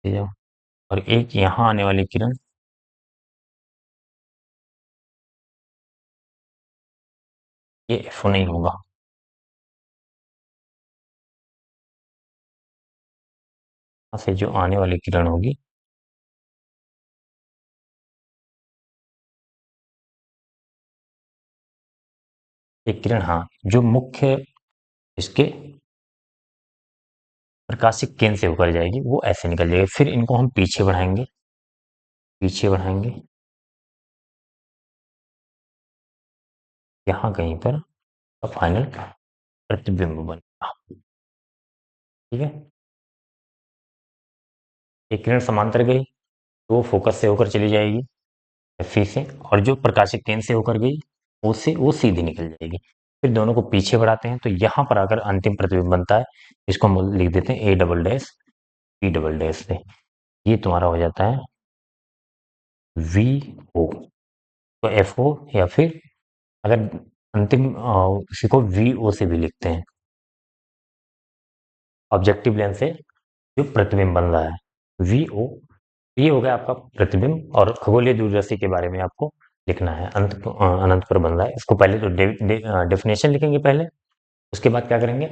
ले जाओ, और एक यहाँ आने वाली किरण, ये एफ नहीं होगा। यहाँ से जो आने वाली किरण होगी, एक किरण, हाँ, जो मुख्य इसके प्रकाशिक केंद्र से होकर जाएगी, वो ऐसे निकल जाएगी। फिर इनको हम पीछे बढ़ाएंगे, पीछे बढ़ाएंगे, यहाँ कहीं पर फाइनल प्रतिबिंब बनेगा। ठीक है, एक किरण समांतर गई तो वो फोकस से होकर चली जाएगी एफई से, और जो प्रकाशिक केंद्र से होकर गई उससे वो सीधी निकल जाएगी। फिर दोनों को पीछे बढ़ाते हैं तो यहाँ पर आकर अंतिम प्रतिबिंब बनता है, इसको हम लिख देते हैं A double dash P double dash से। ये तुम्हारा हो जाता है वी ओ, तो एफ ओ, या फिर अगर अंतिम इसी को वी ओ से भी लिखते हैं, ऑब्जेक्टिव लेंस से जो प्रतिबिंब बन रहा है, वी ओ। ये हो गया आपका प्रतिबिंब, और खगोलीय दूरदर्शी के बारे में आपको लिखना है, अनंत पर बन रहा है। इसको पहले तो डेफिनेशन लिखेंगे पहले, उसके बाद क्या करेंगे,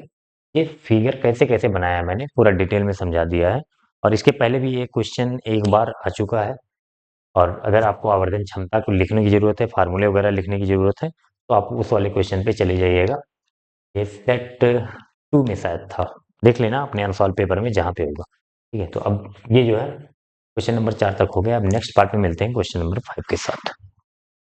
ये फिगर कैसे कैसे बनाया है मैंने पूरा डिटेल में समझा दिया है। और इसके पहले भी ये क्वेश्चन एक बार आ चुका है, और अगर आपको आवर्धन क्षमता को लिखने की जरूरत है, फार्मूले वगैरह लिखने की जरूरत है, तो आप उस वाले क्वेश्चन पे चले जाइएगा। ये सेट 2 में शायद था, देख लेना अपने अनसॉल्व पेपर में जहाँ पे होगा। ठीक है, तो अब ये जो है क्वेश्चन नंबर 4 तक हो गया। अब नेक्स्ट पार्ट में मिलते हैं क्वेश्चन नंबर 5 के साथ।